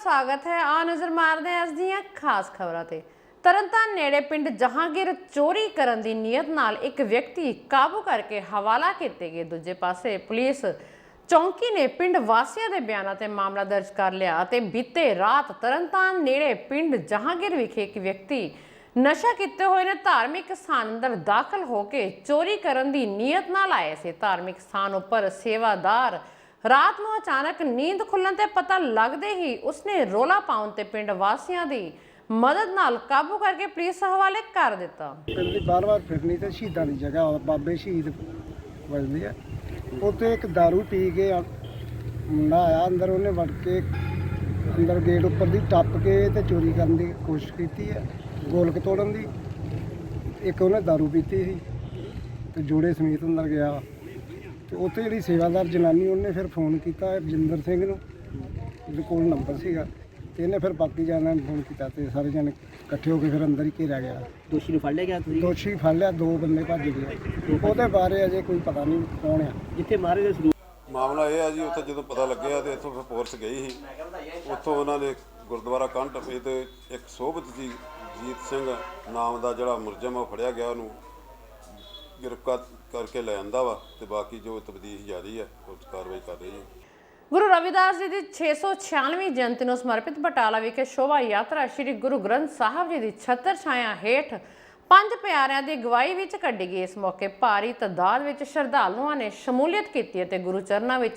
स्वागत है। आ नज़र मारदे अज दीआं खास खबरां ते। तरनताਰਨ नेड़े पिंड जहांगीर चोरी करन दी नीयत नाल एक व्यक्ति काबू करके हवाला किते गए। दूजे पासे पुलिस चौंकी ने पिंड वासियों के बयानों ते मामला दर्ज कर लिया। बीते रात तरनताਰਨ नेड़े पिंड जहांगीर विखे एक व्यक्ति नशा किते हुए ने धार्मिक स्थान अंदर दाखिल होकर चोरी करन दी नीयत नाल आए थे। धार्मिक स्थान उपर सेवादार रात को अचानक नींद खुलने ते पता लगते ही उसने रोला पाउन ते पिंड वासियों की मदद नाल काबू करके पुलिस हवाले कर दिता। बार बार फिरनी तो शहीदा की जगह बाबे शहीद बजते है। उत्थे एक दारू पी के मुंडा आया अंदर, उन्हें वड़ के अंदर गेट उपर दी टप के ते चोरी करने की कोशिश की है, गोलक तोड़न की। एक उन्हें दारू पीती थी तो जोड़े समेत अंदर गया। तो उत्थे जी सेवादार जनानी उन्हें फिर फोन किया रजिंदर सिंह नूं, जिहदे कोल नंबर सीगा। तो इन्हें फिर बाकी जाने फोन किया तो सारे जने इकट्ठे होकर फिर अंदर ही घेरा गया। दोषी नूं फड़ लिया गया? दोषी फड़ लिया, दो बंदे भज गए। ਉਹਦੇ ਬਾਰੇ ਅਜੇ ਕੋਈ ਪਤਾ ਨਹੀਂ ਕੌਣ ਆ। जिथे मारे गए सलूक ਮਾਮਲਾ ਇਹ ਹੈ ਜੀ, ਉੱਥੇ ਜਦੋਂ ਪਤਾ ਲੱਗਿਆ ਤੇ ਇੱਥੋਂ ਫੋਰਸ ਗਈ ਸੀ। ਉੱਥੋਂ ਉਹਨਾਂ ਨੇ ਗੁਰਦੁਆਰਾ ਕੰਢ ਟੱਪੇ ਤੇ ਇੱਕ ਸੋਭਤ ਜੀ ਜੀਤ ਸਿੰਘ ਨਾਮ ਦਾ ਜਿਹੜਾ ਮੁਲਜ਼ਮ ਆ ਫੜਿਆ ਗਿਆ, ਉਹਨੂੰ ਗ੍ਰਿਫਤਾਰ ਕਰਕੇ ਲੈ ਆਂਦਾ ਵਾ। ਤੇ ਬਾਕੀ ਜੋ ਤਬਦੀਲ ਜਾਰੀ ਹੈ ਪੁਲਿਸ ਕਾਰਵਾਈ ਕਰ ਰਹੀ ਹੈ। गुरु रविदास जी की 696वीं जयंती को समर्पित बटाला विखे शोभा यात्रा श्री गुरु ग्रंथ साहब जी की छत्र छाया हेठ पंज प्यारिਆਂ की अगवाई में कढ़ी गई। इस मौके भारी तादाद में श्रद्धालुओं ने शमूलियत की। गुरु चरणों में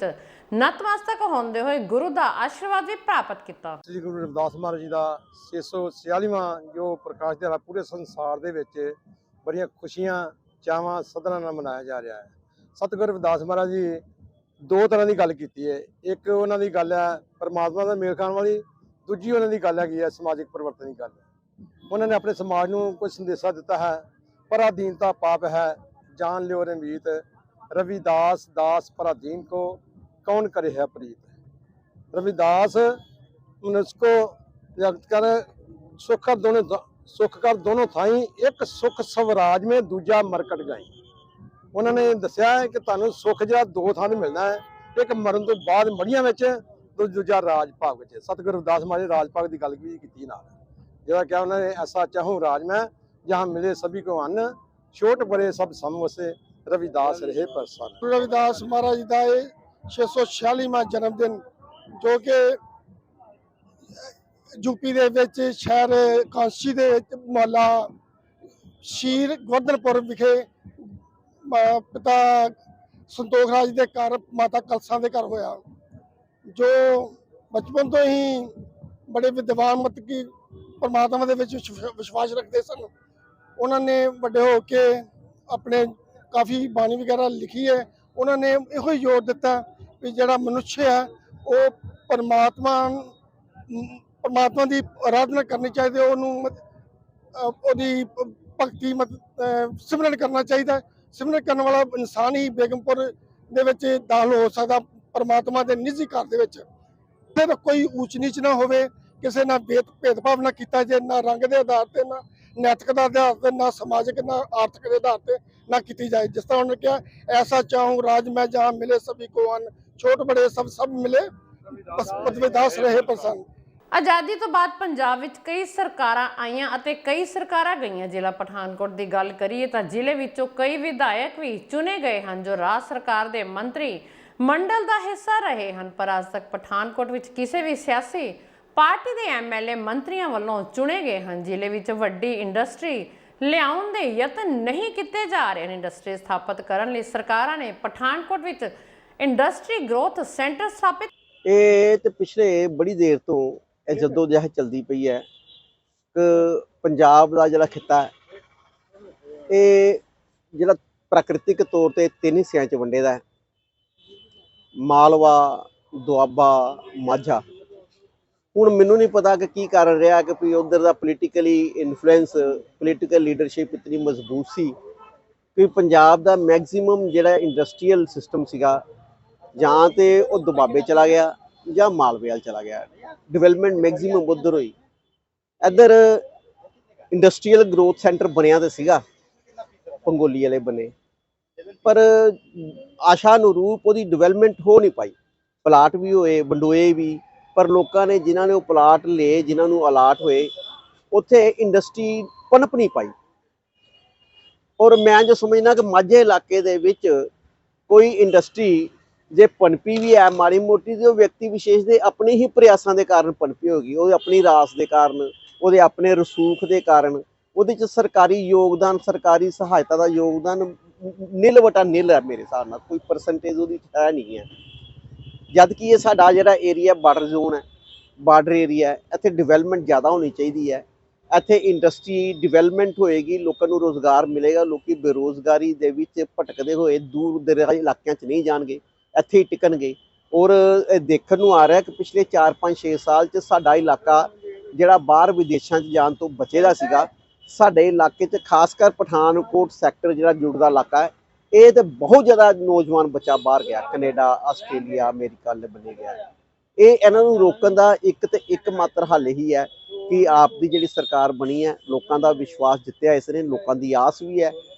नतमस्तक होंदे हुए गुरु का आशीर्वाद भी प्राप्त किया। श्री गुरु रविदास महाराज जी का 646वां जो प्रकाश दिहाड़ा पूरे संसार दे विच बड़ियां खुशियां चावां सदनां नाल मनाया जा रहा है। सतगुरु रविदास महाराज जी दो तरह की गल की है। एक उन्होंने गल है परमात्मा का मेल खाने वाली, दूजी उन्होंने गल है समाजिक परिवर्तन की गल। उन्होंने अपने समाज को कोई संदेशा दिता है, पराधीनता पाप है जान लियो रमीत, रविदास दास पराधीन को कौन करे है प्रीत। रविदास मनुष्य को जगत कर सुख कर दोनों थाई, एक सुख स्वराज में दूजा मरकट गाई। उन्होंने दसिया है कि तुहानू सुख जो दो थां मिलना है, एक मरण तो बाद मड़ियां विच, दूजा राज भाग विच। सतगुरु रविदास महाराज राज भाग की गल भी की नाल, जिहड़ा क्या उन्होंने ऐसा चाहूँ राज में जहाँ मिले सभी को अन्न, छोट बड़े सब सम वसे रविदास रहे प्रसन्न। गुरु रविदास महाराज जी का 646वां जन्मदिन जो कि यूपी दे विच शहर कांसी दे मोहल्ला शीर गोवर्धनपुर विखे पिता संतोख राज के घर माता कलसा के घर होया। जो बचपन तो ही बड़े विद्वान मत की परमात्मा दे विच विश्वास रखते सन। उन्होंने बड़े होके अपने काफ़ी बाणी वगैरह लिखी है। उन्होंने यो जोर दिता कि जड़ा मनुष्य है वो परमात्मा की आराधना करनी चाहिए, उन्होंने भगती सिमरन करना चाहिए। सिमरन करने वाला इंसान ही बेगमपुर दे विच दाखल हो सकता परमात्मा के निजी घर दे विच। कोई ऊच नीच ना होवे, किसी ना भेदभाव ना किया जाए, ना रंग के आधार पर, ना नैतिक आधार पर, ना समाजिक ना आर्थिक के आधार पर ना की जाए। जिस तरह उन्होंने कहा ऐसा चाहूँ राज में जहाँ मिले सभी को अन्न, छोट बड़े सब मिले रविदास रहे प्रसन्न। आज़ादी तो बाद पंजाब विच कई सरकारां आईयां अते कई सरकारां गईयां। जिला पठानकोट की गल करिए तो जिले विचों कई विधायक भी चुने गए हैं जो राज सरकार के मंत्री मंडल का हिस्सा रहे हैं। पर अज तक पठानकोट विच किसी भी सियासी पार्टी के MLA मंत्रियों वालों चुने गए हैं। जिले विच वड्डी इंडस्ट्री लियाउण दे यतन नहीं किए जा रहे हैं। इंडस्ट्री स्थापित करने लई सरकारां ने पठानकोट विच इंडस्ट्री ग्रोथ सेंटर स्थापित पिछले बड़ी देर तो जदोजहद चलती पई है कि पंजाब का जिहड़ा खिता है ये जिहड़ा प्राकृतिक तौर पर 3 हिस्सों च वंडे दा है, मालवा दुआबा माझा। हुण मैनूं नहीं पता कि की कारण रहा कि भी उधर का पोलीटिकली इन्फ्लुएंस पोलीटिकल लीडरशिप इतनी मजबूत सी कि पंजाब का मैक्सीमम जिहड़ा इंडस्ट्रीयल सिस्टम सीगा जां ते वो दुआबे चला गया ਜਾਂ ਮਾਲਵੇ ਵਾਲ चला गया। डिवेलपमेंट मैक्सीमम उधर हुई। इधर इंडस्ट्रीयल ग्रोथ सेंटर बनया तो सीगा पंगोली वाले बने, पर आशा अनुरूप वो डिवेलपमेंट हो नहीं पाई। प्लाट भी होए, बंडोए भी, ਪਰ ਲੋਕਾਂ ਨੇ ਜਿਨ੍ਹਾਂ ਨੇ ਉਹ ਪਲਾਟ ਲਏ, ਜਿਨ੍ਹਾਂ ਨੂੰ ਅਲਾਟ ਹੋਏ, ਉੱਥੇ ਇੰਡਸਟਰੀ ਪਨਪ ਨਹੀਂ ਪਾਈ। ਔਰ ਮੈਂ ਜੋ ਸਮਝਦਾ ਕਿ ਮਾਝੇ ਇਲਾਕੇ ਦੇ ਵਿੱਚ ਕੋਈ ਇੰਡਸਟਰੀ ਜੇ ਪਨਪੀ ਵੀ ਹੈ ਮਾੜੀ ਮੋਟੀ, ਤੇ ਉਹ ਵਿਅਕਤੀ ਵਿਸ਼ੇਸ਼ ਦੇ ਆਪਣੇ ਹੀ ਪ੍ਰਯਾਸਾਂ ਦੇ ਕਾਰਨ ਪਨਪੀ ਹੋ ਗਈ, ਉਹਦੇ ਆਪਣੀ ਰਾਸ ਦੇ ਕਾਰਨ, ਉਹਦੇ ਆਪਣੇ ਰਸੂਖ ਦੇ ਕਾਰਨ। ਉਹਦੇ 'ਚ ਸਰਕਾਰੀ ਯੋਗਦਾਨ, ਸਰਕਾਰੀ ਸਹਾਇਤਾ ਦਾ ਯੋਗਦਾਨ ਨਿਲ ਵਟਾ ਨਿਲ ਹੈ ਮੇਰੇ ਹਿਸਾਬ ਨਾਲ, ਕੋਈ ਪਰਸੈਂਟੇਜ ਉਹਦੀ ਹੈ ਨਹੀਂ ਹੈ। ਜਦ ਕਿ ਇਹ ਸਾਡਾ ਜਿਹੜਾ ਏਰੀਆ ਬਾਰਡਰ ਜ਼ੋਨ ਹੈ, ਬਾਰਡਰ ਏਰੀਆ ਹੈ, ਇੱਥੇ ਡਿਵੈਲਪਮੈਂਟ ਜ਼ਿਆਦਾ ਹੋਣੀ ਚਾਹੀਦੀ ਹੈ। ਇੱਥੇ ਇੰਡਸਟਰੀ ਡਿਵੈਲਪਮੈਂਟ ਹੋਏਗੀ, ਲੋਕਾਂ ਨੂੰ ਰੋਜ਼ਗਾਰ ਮਿਲੇਗਾ, ਲੋਕੀ ਬੇਰੁਜ਼ਗਾਰੀ ਦੇ ਵਿੱਚ ਭਟਕਦੇ ਹੋਏ ਦੂਰ ਦਰਾਜ ਇਲਾਕਿਆਂ 'ਚ ਨਹੀਂ ਜਾਣਗੇ, ਇੱਥੇ ਹੀ ਟਿਕਣਗੇ। ਔਰ ਇਹ ਦੇਖਣ ਨੂੰ ਆ ਰਿਹਾ ਕਿ ਪਿਛਲੇ 4-5-6 ਸਾਲ 'ਚ ਸਾਡਾ ਇਲਾਕਾ ਜਿਹੜਾ ਬਾਹਰ ਵਿਦੇਸ਼ਾਂ 'ਚ ਜਾਣ ਤੋਂ ਬਚੇਦਾ ਸੀਗਾ, ਸਾਡੇ ਇਲਾਕੇ 'ਚ ਖਾਸ ਕਰ ਪਠਾਨਕੋਟ ਸੈਕਟਰ ਜਿਹੜਾ ਜੁੜਦਾ ਇਲਾਕਾ ਹੈ, ਇਹ ਤੇ ਬਹੁਤ ਜ਼ਿਆਦਾ ਨੌਜਵਾਨ ਬੱਚਾ ਬਾਹਰ ਗਿਆ, ਕੈਨੇਡਾ, ਆਸਟ੍ਰੇਲੀਆ, ਅਮਰੀਕਾ ਲੈ ਬਣੇ ਗਿਆ। ਇਹ ਇਹਨਾਂ ਨੂੰ ਰੋਕਣ ਦਾ ਇੱਕ ਤੇ ਇੱਕ ਮਾਤਰ ਹੱਲ ਹੀ ਹੈ ਕਿ ਆਪ ਦੀ ਜਿਹੜੀ ਸਰਕਾਰ ਬਣੀ ਹੈ, ਲੋਕਾਂ ਦਾ ਵਿਸ਼ਵਾਸ ਜਿੱਤਿਆ ਇਸ ਨੇ, ਲੋਕਾਂ ਦੀ ਆਸ ਵੀ ਹੈ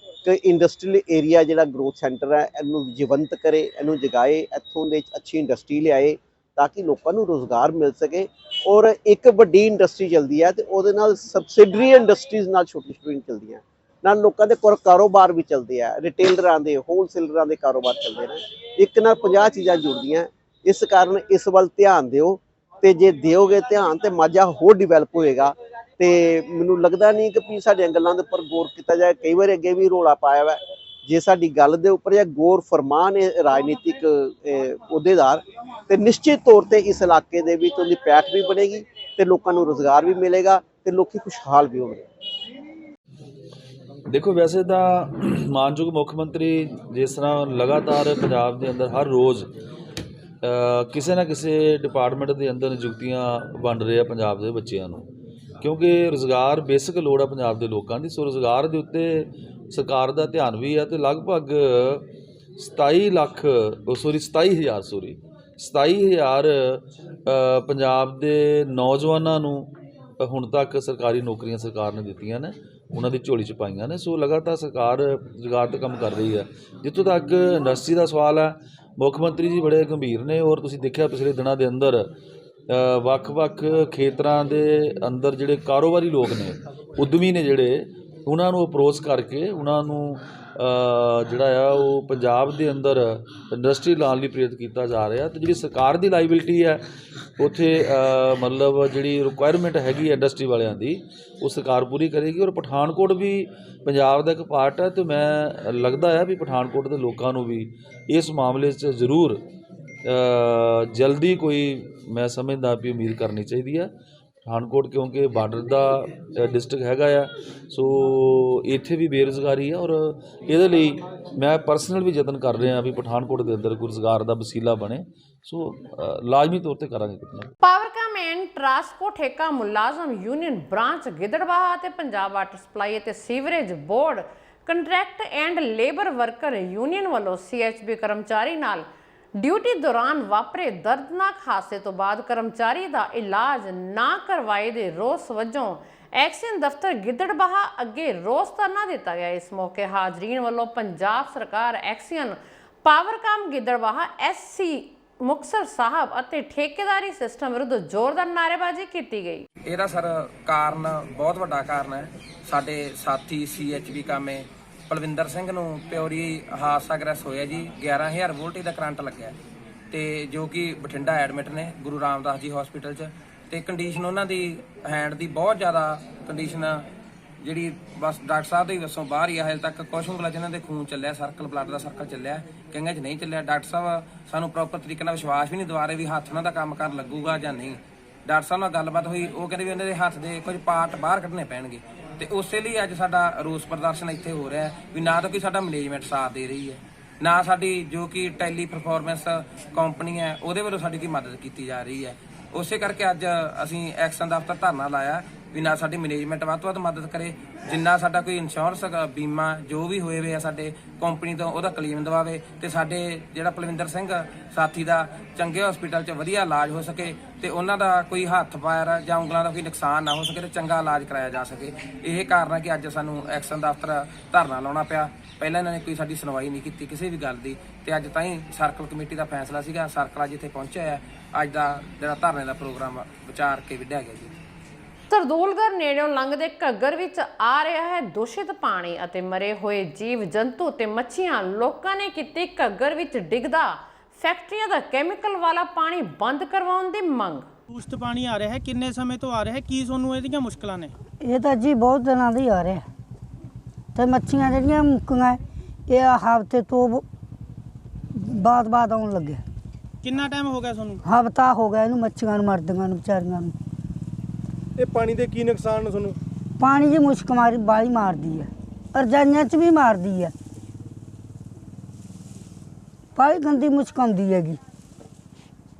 ਕਿ ਇੰਡਸਟਰੀਅਲ ਏਰੀਆ ਜਿਹੜਾ ਗਰੋਥ ਸੈਂਟਰ ਹੈ ਇਹਨੂੰ ਜੀਵੰਤ ਕਰੇ, ਇਹਨੂੰ ਜਗਾਏ, ਇੱਥੋਂ ਦੇ ਅੱਛੀ ਇੰਡਸਟਰੀ ਲਿਆਏ ਤਾਂ ਕਿ ਲੋਕਾਂ ਨੂੰ ਰੋਜ਼ਗਾਰ ਮਿਲ ਸਕੇ। ਔਰ ਇੱਕ ਵੱਡੀ ਇੰਡਸਟਰੀ ਚੱਲਦੀ ਹੈ ਤੇ ਉਹਦੇ ਨਾਲ ਸਬਸਿਡਰੀ ਇੰਡਸਟਰੀਜ਼ ਨਾਲ ਛੋਟੀ ਛੋਟੀ ਚੱਲਦੀਆਂ, ਨਾਲ ਲੋਕਾਂ ਦੇ ਕਾਰੋਬਾਰ ਵੀ ਚੱਲਦੇ ਆ, ਰਿਟੇਲਰਾਂ ਦੇ, ਹੋਲਸੇਲਰਾਂ ਦੇ ਕਾਰੋਬਾਰ ਚੱਲਦੇ ਨੇ, ਇੱਕ ਨਾਲ 50 ਚੀਜ਼ਾਂ ਜੁੜਦੀਆਂ। ਇਸ ਕਾਰਨ ਇਸ ਵੱਲ ਧਿਆਨ ਦਿਓ, ਤੇ ਜੇ ਦਿਓਗੇ ਧਿਆਨ ਤੇ ਮਾਝਾ ਹੋਰ ਡਿਵੈਲਪ ਹੋਏਗਾ। ਤੇ ਮੈਨੂੰ ਲੱਗਦਾ ਨਹੀਂ ਕਿ ਵੀ ਸਾਡੀਆਂ ਗੱਲਾਂ ਦੇ ਉੱਪਰ ਗੌਰ ਕੀਤਾ ਜਾਏ। ਕਈ ਵਾਰ ਅੱਗੇ ਵੀ ਰੌਲਾ ਪਾਇਆ ਵਾ, ਜੇ ਸਾਡੀ ਗੱਲ ਦੇ ਉੱਪਰ ਜਾਂ ਗੌਰ ਫਰਮਾਨ ਰਾਜਨੀਤਿਕ ਅਹੁਦੇਦਾਰ, ਤੇ ਨਿਸ਼ਚਿਤ ਤੌਰ ਤੇ ਇਸ ਇਲਾਕੇ ਦੇ ਵਿੱਚ ਉਹਦੀ ਪੈਠ ਵੀ ਬਣੇਗੀ ਤੇ ਲੋਕਾਂ ਨੂੰ ਰੋਜ਼ਗਾਰ ਵੀ ਮਿਲੇਗਾ ਤੇ ਲੋਕੀ ਖੁਸ਼ਹਾਲ ਵੀ ਹੋਣਗੇ। ਦੇਖੋ, ਵੈਸੇ ਤਾਂ ਮਾਨਯੋਗ ਮੁੱਖ ਮੰਤਰੀ ਜਿਸ ਤਰ੍ਹਾਂ ਲਗਾਤਾਰ ਪੰਜਾਬ ਦੇ ਅੰਦਰ ਹਰ ਰੋਜ਼ ਕਿਸੇ ਨਾ ਕਿਸੇ ਡਿਪਾਰਟਮੈਂਟ ਦੇ ਅੰਦਰ ਨਿਯੁਕਤੀਆਂ ਵੰਡ ਰਹੇ ਆ ਪੰਜਾਬ ਦੇ ਬੱਚਿਆਂ ਨੂੰ, ਕਿਉਂਕਿ ਰੁਜ਼ਗਾਰ ਬੇਸਿਕ ਲੋੜ ਆ ਪੰਜਾਬ ਦੇ ਲੋਕਾਂ ਦੀ। ਸੋ ਰੁਜ਼ਗਾਰ ਦੇ ਉੱਤੇ ਸਰਕਾਰ ਦਾ ਧਿਆਨ ਵੀ ਹੈ ਤੇ ਲਗਭਗ 27,000 ਪੰਜਾਬ ਦੇ ਨੌਜਵਾਨਾਂ ਨੂੰ ਹੁਣ ਤੱਕ ਸਰਕਾਰੀ ਨੌਕਰੀਆਂ ਸਰਕਾਰ ਨੇ ਦਿੱਤੀਆਂ ਨੇ, ਉਹਨਾਂ ਦੀ ਝੋਲੀ 'ਚ ਪਾਈਆਂ ਨੇ। ਸੋ ਲਗਾਤਾਰ ਸਰਕਾਰ ਰੁਜ਼ਗਾਰ 'ਤੇ ਕੰਮ ਕਰ ਰਹੀ ਹੈ। ਜਿੱਥੋਂ ਤੱਕ ਇੰਡਸਟਰੀ ਦਾ ਸਵਾਲ ਹੈ, ਮੁੱਖ ਮੰਤਰੀ ਜੀ ਬੜੇ ਗੰਭੀਰ ਨੇ। ਔਰ ਤੁਸੀਂ ਦੇਖਿਆ ਪਿਛਲੇ ਦਿਨਾਂ ਦੇ ਅੰਦਰ ਵੱਖ-ਵੱਖ ਖੇਤਰਾਂ ਦੇ ਅੰਦਰ ਜਿਹੜੇ ਕਾਰੋਬਾਰੀ ਲੋਕ ਨੇ, ਉਦਮੀ ਨੇ ਜਿਹੜੇ, ਉਹਨਾਂ ਨੂੰ ਅਪਰੋਚ ਕਰਕੇ ਉਹਨਾਂ ਨੂੰ ਜਿਹੜਾ ਆ ਉਹ ਪੰਜਾਬ ਦੇ ਅੰਦਰ ਇੰਡਸਟਰੀ ਲਾਉਣ ਲਈ ਪ੍ਰੇਰਿਤ ਕੀਤਾ ਜਾ ਰਿਹਾ। ਅਤੇ ਜਿਹੜੀ ਸਰਕਾਰ ਦੀ ਲਾਇਬਿਲਿਟੀ ਹੈ ਉੱਥੇ ਮਤਲਬ ਜਿਹੜੀ ਰਿਕੁਆਇਰਮੈਂਟ ਹੈਗੀ ਹੈ ਇੰਡਸਟਰੀ ਵਾਲਿਆਂ ਦੀ, ਉਹ ਸਰਕਾਰ ਪੂਰੀ ਕਰੇਗੀ। ਔਰ ਪਠਾਨਕੋਟ ਵੀ ਪੰਜਾਬ ਦਾ ਇੱਕ ਪਾਰਟ ਹੈ ਅਤੇ ਮੈਂ ਲੱਗਦਾ ਹੈ ਵੀ ਪਠਾਨਕੋਟ ਦੇ ਲੋਕਾਂ ਨੂੰ ਵੀ ਇਸ ਮਾਮਲੇ 'ਚ ਜ਼ਰੂਰ ਜਲਦੀ ਕੋਈ, ਮੈਂ ਸਮਝਦਾ ਵੀ ਉਮੀਦ ਕਰਨੀ ਚਾਹੀਦੀ ਹੈ। ਪਠਾਨਕੋਟ ਕਿਉਂਕਿ ਬਾਰਡਰ ਦਾ ਡਿਸਟ੍ਰਿਕਟ ਹੈਗਾ ਆ, ਸੋ ਇੱਥੇ ਵੀ ਬੇਰੁਜ਼ਗਾਰੀ ਹੈ। ਔਰ ਇਹਦੇ ਲਈ ਮੈਂ ਪਰਸਨਲ ਵੀ ਯਤਨ ਕਰ ਰਿਹਾ ਵੀ ਪਠਾਨਕੋਟ ਦੇ ਅੰਦਰ ਕੋਈ ਰੁਜ਼ਗਾਰ ਦਾ ਵਸੀਲਾ ਬਣੇ। ਸੋ ਲਾਜ਼ਮੀ ਤੌਰ ਤੇ ਕਰਾਂਗੇ ਕਿਤਨਾ। ਪਾਵਰਕਾਮ ਐਂਡ ਟਰਾਂਸਕੋ ਠੇਕਾ ਮੁਲਾਜ਼ਮ ਯੂਨੀਅਨ ਬ੍ਰਾਂਚ ਗਿੱਦੜਬਾਹਾ ਅਤੇ ਪੰਜਾਬ ਵਾਟਰ ਸਪਲਾਈ ਅਤੇ sewerage board contract and labour worker union ਵੱਲੋਂ CHB ਕਰਮਚਾਰੀ ਨਾਲ ਡਿਊਟੀ ਦੌਰਾਨ ਵਾਪਰੇ ਦਰਦਨਾਕ ਹਾਦਸੇ ਤੋਂ ਬਾਅਦ ਕਰਮਚਾਰੀ ਦਾ ਇਲਾਜ ਨਾ ਕਰਵਾਏ ਦੇ ਰੋਸ ਵਜੋਂ ਐਕਸੀਅਨ ਦਫ਼ਤਰ ਗਿੱਦੜਬਾਹਾ ਅੱਗੇ ਰੋਸ ਧਰਨਾ ਦਿੱਤਾ ਗਿਆ। ਇਸ ਮੌਕੇ ਹਾਜ਼ਰੀਨ ਵੱਲੋਂ ਪੰਜਾਬ ਸਰਕਾਰ, ਐਕਸੀਅਨ, ਪਾਵਰਕਾਮ ਗਿੱਦੜਬਾਹਾ, SC ਮੁਕਤਸਰ ਸਾਹਿਬ ਅਤੇ ਠੇਕੇਦਾਰੀ ਸਿਸਟਮ ਵਿਰੁੱਧ ਜ਼ੋਰਦਾਰ ਨਾਅਰੇਬਾਜ਼ੀ ਕੀਤੀ ਗਈ। ਇਹਦਾ ਸਰ ਕਾਰਨ ਬਹੁਤ ਵੱਡਾ ਕਾਰਨ ਹੈ। ਸਾਡੇ ਸਾਥੀ CHB ਕਾਮੇ ਪਲਵਿੰਦਰ ਸਿੰਘ ਨੂੰ ਪਿਓਰੀ ਹਾਦਸਾਗ੍ਰਸਤ ਹੋਇਆ ਜੀ। 11,000 ਵੋਲਟੇਜ ਦਾ ਕਰੰਟ ਲੱਗਿਆ ਤੇ ਜੋ ਕਿ ਬਠਿੰਡਾ ਐਡਮਿਟ ਨੇ ਗੁਰੂ ਰਾਮਦਾਸ ਜੀ ਹਸਪੀਟਲ 'ਚ। ਤੇ ਕੰਡੀਸ਼ਨ ਉਹਨਾਂ ਦੀ ਹੈਂਡ ਦੀ ਬਹੁਤ ਜ਼ਿਆਦਾ ਕੰਡੀਸ਼ਨ, ਜਿਹੜੀ ਬਸ ਡਾਕਟਰ ਸਾਹਿਬ ਦੇ ਵੱਸੋਂ ਬਾਹਰ ਹੀ ਆ। ਹਾਲੇ ਤੱਕ ਕੁਛ ਉਂਗਲਾਂ ਜਿਹਨਾਂ ਦੇ ਖੂਨ ਚੱਲਿਆ, ਸਰਕਲ ਬਲੱਡ ਦਾ ਸਰਕਲ ਚੱਲਿਆ, ਕਈਆਂ 'ਚ ਨਹੀਂ ਚੱਲਿਆ। ਡਾਕਟਰ ਸਾਹਿਬ ਸਾਨੂੰ ਪ੍ਰੋਪਰ ਤਰੀਕੇ ਨਾਲ ਵਿਸ਼ਵਾਸ ਵੀ ਨਹੀਂ ਦਿਵਾ ਰਹੇ ਵੀ ਹੱਥ ਉਹਨਾਂ ਦਾ ਕੰਮ ਕਰਨ ਲੱਗੂਗਾ ਜਾਂ ਨਹੀਂ। ਡਾਕਟਰ ਸਾਹਿਬ ਨਾਲ ਗੱਲਬਾਤ ਹੋਈ, ਉਹ ਕਹਿੰਦੇ ਵੀ ਉਹਨਾਂ ਦੇ ਹੱਥ ਦੇ ਕੁਝ ਪਾਰਟ ਬਾਹਰ ਕੱਢਣੇ ਪੈਣਗੇ। ਤੇ ਉਸੇ ਲਈ ਅੱਜ ਸਾਡਾ ਰੋਸ ਪ੍ਰਦਰਸ਼ਨ ਇੱਥੇ ਹੋ ਰਿਹਾ ਵੀ ਨਾ ਤਾਂ ਕੋਈ ਸਾਡਾ ਮੈਨੇਜਮੈਂਟ ਸਾਥ ਦੇ ਰਹੀ ਹੈ, ਨਾ ਸਾਡੀ ਜੋ ਕਿ ਟੈਲੀ ਪਰਫਾਰਮੈਂਸ ਕੰਪਨੀ ਹੈ ਉਹਦੇ ਵੱਲੋਂ ਸਾਡੀ ਕੀ ਮਦਦ ਕੀਤੀ ਜਾ ਰਹੀ ਹੈ। ਉਸੇ ਕਰਕੇ ਅੱਜ ਅਸੀਂ ਐਕਸ਼ਨ ਦਫ਼ਤਰ ਧਰਨਾ ਲਾਇਆ ਵੀ ਨਾ ਸਾਡੀ ਮੈਨੇਜਮੈਂਟ ਵੱਧ ਤੋਂ ਵੱਧ ਮਦਦ ਕਰੇ, ਜਿੰਨਾ ਸਾਡਾ ਕੋਈ ਇੰਸ਼ੋਰੈਂਸ ਬੀਮਾ ਜੋ ਵੀ ਹੋਏ ਵੇ ਆ ਸਾਡੇ ਕੰਪਨੀ ਤੋਂ ਉਹਦਾ ਕਲੇਮ ਦਵਾਵੇ, ਤੇ ਸਾਡੇ ਜਿਹੜਾ ਪਲਵਿੰਦਰ ਸਿੰਘ ਸਾਥੀ ਦਾ ਚੰਗੇ ਹਸਪੀਟਲ 'ਚ ਵਧੀਆ ਇਲਾਜ ਹੋ ਸਕੇ, ਤੇ ਉਹਨਾਂ ਦਾ ਕੋਈ ਹੱਥ ਪੈਰ ਜਾਂ ਉਂਗਲਾਂ ਦਾ ਕੋਈ ਨੁਕਸਾਨ ਨਾ ਹੋ ਸਕੇ, ਤੇ ਚੰਗਾ ਇਲਾਜ ਕਰਾਇਆ ਜਾ ਸਕੇ। ਇਹ ਕਾਰਨ ਹੈ ਕਿ ਅੱਜ ਸਾਨੂੰ ਐਕਸ਼ਨ ਦਫ਼ਤਰ ਧਰਨਾ ਲਾਉਣਾ ਪਿਆ। ਪਹਿਲਾਂ ਇਹਨਾਂ ਨੇ ਕੋਈ ਸਾਡੀ ਸੁਣਵਾਈ ਨਹੀਂ ਕੀਤੀ ਕਿਸੇ ਵੀ ਗੱਲ ਦੀ, ਤੇ ਅੱਜ ਤਾਂ ਹੀ ਸਰਕਲ ਕਮੇਟੀ ਦਾ ਫੈਸਲਾ ਸੀਗਾ, ਸਰਕਲ ਅੱਜ ਇੱਥੇ ਪਹੁੰਚਿਆ ਹੈ। ਅੱਜ ਦਾ ਜਿਹੜਾ ਧਰਨੇ ਦਾ ਪ੍ਰੋਗਰਾਮ ਵਿਚਾਰ ਕੇ ਵਿੱਢਿਆ ਗਿਆ ਜੀ। ਤਰਦੂਲਗੜ੍ਹ ਨੇੜਿਓਂ ਲੰਘਦੇ ਘੱਗਰ ਵਿੱਚ ਆ ਰਿਹਾ ਹੈ ਦੂਸ਼ਿਤ ਪਾਣੀ ਅਤੇ ਮਰੇ ਹੋਏ ਜੀਵ ਜੰਤੂ ਤੇ ਮੱਛੀਆਂ। ਲੋਕਾਂ ਨੇ ਕੀਤੀ ਘੱਗਰ ਵਿੱਚ ਡਿੱਗਦਾ ਫੈਕਟਰੀਆਂ ਦਾ ਕੈਮੀਕਲ ਵਾਲਾ ਪਾਣੀ ਬੰਦ ਕਰਵਾਉਣ ਦੀ ਮੰਗ। ਦੂਸ਼ਿਤ ਪਾਣੀ ਆ ਰਿਹਾ ਹੈ, ਕਿੰਨੇ ਸਮੇਂ ਤੋਂ ਆ ਰਿਹਾ ਹੈ, ਕੀ ਤੁਹਾਨੂੰ ਇਹਦੀਆਂ ਮੁਸ਼ਕਲਾਂ ਨੇ? ਇਹ ਤਾਂ ਜੀ ਬਹੁਤ ਦਿਨਾਂ ਦੀ ਆ ਰਿਹਾ ਤੇ ਮੱਛੀਆਂ ਜਿਹੜੀਆਂ ਮੁੱਕੀਆਂ ਇਹ ਹਫ਼ਤੇ ਤੋਂ ਬਾਅਦ ਆਉਣ ਲੱਗੇ। ਕਿੰਨਾ ਟਾਈਮ ਹੋ ਗਿਆ ਤੁਹਾਨੂੰ? ਹਫ਼ਤਾ ਹੋ ਗਿਆ ਇਹਨੂੰ ਮੱਛੀਆਂ ਨੂੰ ਮਰਦੀਆਂ ਨੂੰ ਵਿਚਾਰੀਆਂ ਨੂੰ। ਇਹ ਪਾਣੀ ਦੇ ਕੀ ਨੁਕਸਾਨ ਨੇ ਤੁਹਾਨੂੰ? ਪਾਣੀ ਦੀ ਮੁਸ਼ਕ ਮਾਰੀ ਬਾਲੀ ਮਾਰਦੀ ਹੈ, ਰਜਾਈਆਂ 'ਚ ਵੀ ਮਾਰਦੀ ਹੈ, ਬਾਲੀ ਗੰਦੀ ਮੁਸ਼ਕ ਆਉਂਦੀ ਹੈਗੀ।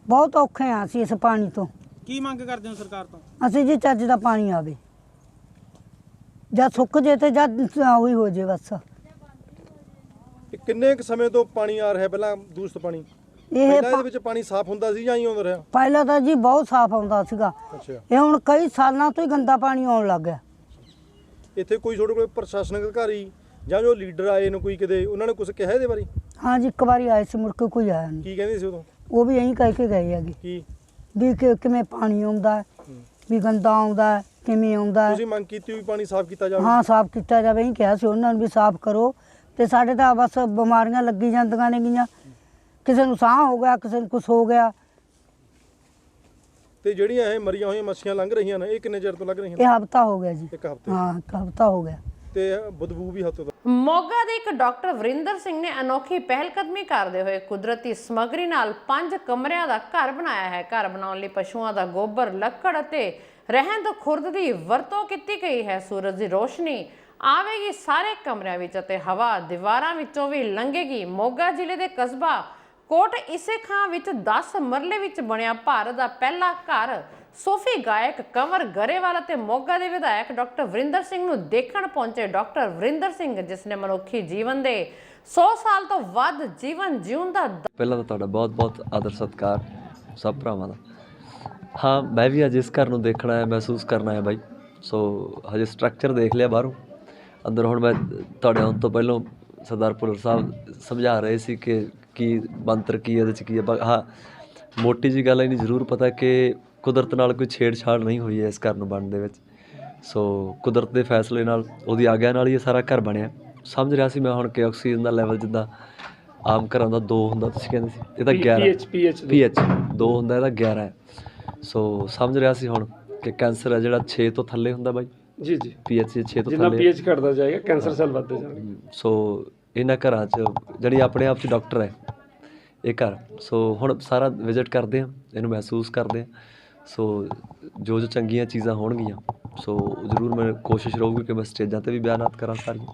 ਬਹੁਤ ਔਖੇ ਹਾਂ ਅਸੀਂ ਇਸ ਪਾਣੀ ਤੋਂ। ਕੀ ਮੰਗ ਕਰਦੇ ਹੋ ਸਰਕਾਰ ਤੋਂ? ਅਸੀਂ ਜੀ ਚੱਜ ਦਾ ਪਾਣੀ ਆਵੇ, ਜਦ ਸੁੱਕ ਜੇ ਤੇ ਜਦ ਉਹੀ ਹੋ ਜੇ ਬਸ। ਕਿੰਨੇ ਕੁ ਸਮੇਂ ਤੋਂ ਪਾਣੀ ਆ ਰਿਹਾ? ਪਹਿਲਾਂ ਦੂਸ਼ਿਤ ਪਾਣੀ ਇਹਦੇ ਵਿੱਚ ਪਾਣੀ ਸਾਫ਼ ਹੁੰਦਾ ਸੀ ਜਾਂ ਹੀ ਆਉਂਦਾ ਰਿਹਾ? ਪਹਿਲਾਂ ਤਾਂ ਜੀ ਬਹੁਤ ਸਾਫ਼ ਆਉਂਦਾ ਸੀਗਾ, ਅੱਛਾ। ਇਹ ਹੁਣ ਕਈ ਸਾਲਾਂ ਤੋਂ ਹੀ ਗੰਦਾ ਪਾਣੀ ਆਉਣ ਲੱਗ ਗਿਆ। ਇੱਥੇ ਕੋਈ ਤੁਹਾਡੇ ਕੋਲ ਪ੍ਰਸ਼ਾਸਨਿਕ ਅਧਿਕਾਰੀ ਜਾਂ ਜੋ ਲੀਡਰ ਆਏ ਨੇ ਕੋਈ ਕਿਤੇ, ਉਹਨਾਂ ਨੇ ਕੁਝ ਕਿਹਾ ਇਹਦੇ ਬਾਰੇ? ਹਾਂ ਜੀ, ਇੱਕ ਵਾਰੀ ਆਏ ਸੀ, ਮੁੜ ਕੇ ਕੋਈ ਆਇਆ ਨਹੀਂ। ਕੀ ਕਹਿੰਦੇ ਸੀ ਉਦੋਂ? ਉਹ ਵੀ ਇਹੀ ਕਹਿ ਕੇ ਗਏ ਹੈਗੇ ਕੀ ਵੀ ਕਿਵੇਂ ਪਾਣੀ ਆਉਂਦਾ ਹੈ, ਵੀ ਗੰਦਾ ਆਉਂਦਾ ਹੈ, ਕਿਵੇਂ ਆਉਂਦਾ ਹੈ। ਤੁਸੀਂ ਮੰਗ ਕੀਤੀ ਵੀ ਪਾਣੀ ਸਾਫ਼ ਕੀਤਾ ਜਾਵੇ? ਹਾਂ, ਸਾਫ਼ ਕੀਤਾ ਜਾਵੇ। ਇਹੀ ਕਿਹਾ ਸੀ ਉਹਨਾਂ ਨੂੰ ਵੀ ਸਾਫ਼ ਕਰੋ, ਤੇ ਸਾਡੇ ਤਾਂ ਬਸ ਬਿਮਾਰੀਆਂ ਲੱਗੀ ਜਾਂਦੀਆਂ ਨੇ ਗੀਆਂ, ਕਿਸੇ ਨੂੰ ਸਾਹ ਹੋ ਗਿਆ, ਕਿਸੇ ਨੂੰ ਕੁਛ ਹੋ ਗਿਆ। ਤੇ ਜਿਹੜੀਆਂ ਇਹ ਮਰੀਆਂ ਹੋਈਆਂ ਮੱਛੀਆਂ ਲੰਘ ਰਹੀਆਂ ਨੇ, ਇਹ ਕਿੰਨੇ ਚਿਰ ਤੋਂ ਲੱਗ ਰਹੀਆਂ ਨੇ? ਇਹ ਹਫ਼ਤਾ ਹੋ ਗਿਆ ਜੀ। ਇੱਕ ਹਫ਼ਤੇ? ਹਾਂ, ਇੱਕ ਹਫ਼ਤਾ ਹੋ ਗਿਆ। ਤੇ ਬਦਬੂ ਵੀ ਹੱਥੋਂ ਮੋਗਾ ਦੇ ਇੱਕ ਡਾਕਟਰ ਵਰਿੰਦਰ ਸਿੰਘ ਨੇ ਅਨੋਖੀ ਪਹਿਲਕਦਮੀ ਕਰਦੇ ਹੋਏ ਕੁਦਰਤੀ ਸਮੱਗਰੀ ਨਾਲ 5 ਕਮਰਿਆਂ ਦਾ ਘਰ ਬਣਾਇਆ ਹੈ। ਘਰ ਬਣਾਉਣ ਲਈ ਪਸ਼ੂਆਂ ਦਾ ਗੋਬਰ, ਲੱਕੜ ਅਤੇ ਰਹਿੰਦ ਖੁਰਦ ਦੀ ਵਰਤੋਂ ਕੀਤੀ ਗਈ ਹੈ। ਸੂਰਜ ਦੀ ਰੋਸ਼ਨੀ ਆਵੇਗੀ ਸਾਰੇ ਕਮਰਿਆਂ ਵਿੱਚ ਅਤੇ ਹਵਾ ਦੀਵਾਰਾਂ ਵਿੱਚੋਂ ਵੀ ਲੰਘੇਗੀ। ਮੋਗਾ ਜ਼ਿਲ੍ਹੇ ਦੇ ਕਸਬਾ ਕੋਟ ਇਸੇ ਖਾਂ ਵਿੱਚ 10 ਮਰਲੇ ਵਿੱਚ ਬਣਿਆ ਭਾਰਤ ਦਾ ਪਹਿਲਾ ਘਰ ਸੂਫੀ ਗਾਇਕ ਕੰਵਰ ਗਰੇਵਾਲ ਅਤੇ ਮੋਗਾ ਦੇ ਵਿਧਾਇਕ ਡਾਕਟਰ ਵਰਿੰਦਰ ਸਿੰਘ ਨੂੰ ਦੇਖਣ ਪਹੁੰਚੇ। ਡਾਕਟਰ ਵਰਿੰਦਰ ਸਿੰਘ, ਜਿਸ ਨੇ ਮਨੁੱਖੀ ਜੀਵਨ ਦੇ 100 ਸਾਲ ਤੋਂ ਵੱਧ ਜੀਵਨ ਜਿਉਣ ਦਾ ਪਹਿਲਾਂ ਤਾਂ ਤੁਹਾਡਾ ਬਹੁਤ-ਬਹੁਤ ਆਦਰ ਸਤਿਕਾਰ ਸਭ ਭਰਾਵਾਂ ਦਾ। ਹਾਂ, ਮੈਂ ਵੀ ਅੱਜ ਇਸ ਘਰ ਨੂੰ ਦੇਖਣਾ ਹੈ, ਮਹਿਸੂਸ ਕਰਨਾ ਹੈ ਬਾਈ। ਸੋ ਹਜੇ ਸਟਰਕਚਰ ਦੇਖ ਲਿਆ ਬਾਹਰੋਂ, ਅੰਦਰ ਹੁਣ ਮੈਂ ਤੁਹਾਡੇ ਆਉਣ ਤੋਂ ਪਹਿਲਾਂ ਸਰਦਾਰ ਭੁੱਲਰ ਸਾਹਿਬ ਸਮਝਾ ਰਹੇ ਸੀ ਕਿ ਕੀ ਬਣਤਰ ਕੀ ਇਹਦੇ 'ਚ ਕੀ ਹੈ। ਹਾਂ, ਮੋਟੀ ਜੀ ਗੱਲ ਇਹ ਨਹੀਂ ਜ਼ਰੂਰ ਪਤਾ ਕਿ ਕੁਦਰਤ ਨਾਲ ਕੋਈ ਛੇੜਛਾੜ ਨਹੀਂ ਹੋਈ ਹੈ ਇਸ ਘਰ ਨੂੰ ਬਣਨ ਦੇ ਵਿੱਚ। ਸੋ ਕੁਦਰਤ ਦੇ ਫੈਸਲੇ ਨਾਲ, ਉਹਦੀ ਆਗਿਆ ਨਾਲ ਹੀ ਇਹ ਸਾਰਾ ਘਰ ਬਣਿਆ। ਸਮਝ ਰਿਹਾ ਸੀ ਮੈਂ ਹੁਣ ਕਿ ਆਕਸੀਜਨ ਦਾ ਲੈਵਲ ਜਿੱਦਾਂ ਆਮ ਘਰਾਂ ਦਾ 2 ਹੁੰਦਾ, ਤੁਸੀਂ ਕਹਿੰਦੇ ਸੀ, ਇਹ ਤਾਂ 11 ਪੀਐਚ 2 ਹੁੰਦਾ, ਇਹਦਾ 11 ਹੈ। ਸੋ ਸਮਝ ਰਿਹਾ ਸੀ ਹੁਣ ਕਿ ਕੈਂਸਰ ਹੈ ਜਿਹੜਾ 6 ਤੋਂ ਥੱਲੇ ਹੁੰਦਾ ਬਾਈ ਜੀ ਪੀਐਚ 6 ਤੋਂ ਥੱਲੇ ਪੀਐਚ ਘਟਦਾ ਜਾਏਗਾ, ਕੈਂਸਰ ਸੈੱਲ ਵੱਧਦੇ ਜਾਣਗੇ। ਸੋ ਇਹਨਾਂ ਘਰਾਂ 'ਚ ਜਿਹੜੀ ਆਪਣੇ ਆਪ 'ਚ ਡਾਕਟਰ ਹੈ ਇਹ ਘਰ। ਸੋ ਹੁਣ ਸਾਰਾ ਵਿਜ਼ਿਟ ਕਰਦੇ ਹਾਂ, ਇਹਨੂੰ ਮਹਿਸੂਸ ਕਰਦੇ ਹਾਂ। ਸੋ ਜੋ ਚੰਗੀਆਂ ਚੀਜ਼ਾਂ ਹੋਣਗੀਆਂ ਸੋ ਜ਼ਰੂਰ ਮੈਂ ਕੋਸ਼ਿਸ਼ ਰਹੂਗੀ ਕਿ ਮੈਂ ਸਟੇਜਾਂ 'ਤੇ ਵੀ ਬਿਆਨਾਤ ਕਰਾਂ ਸਾਰੀਆਂ,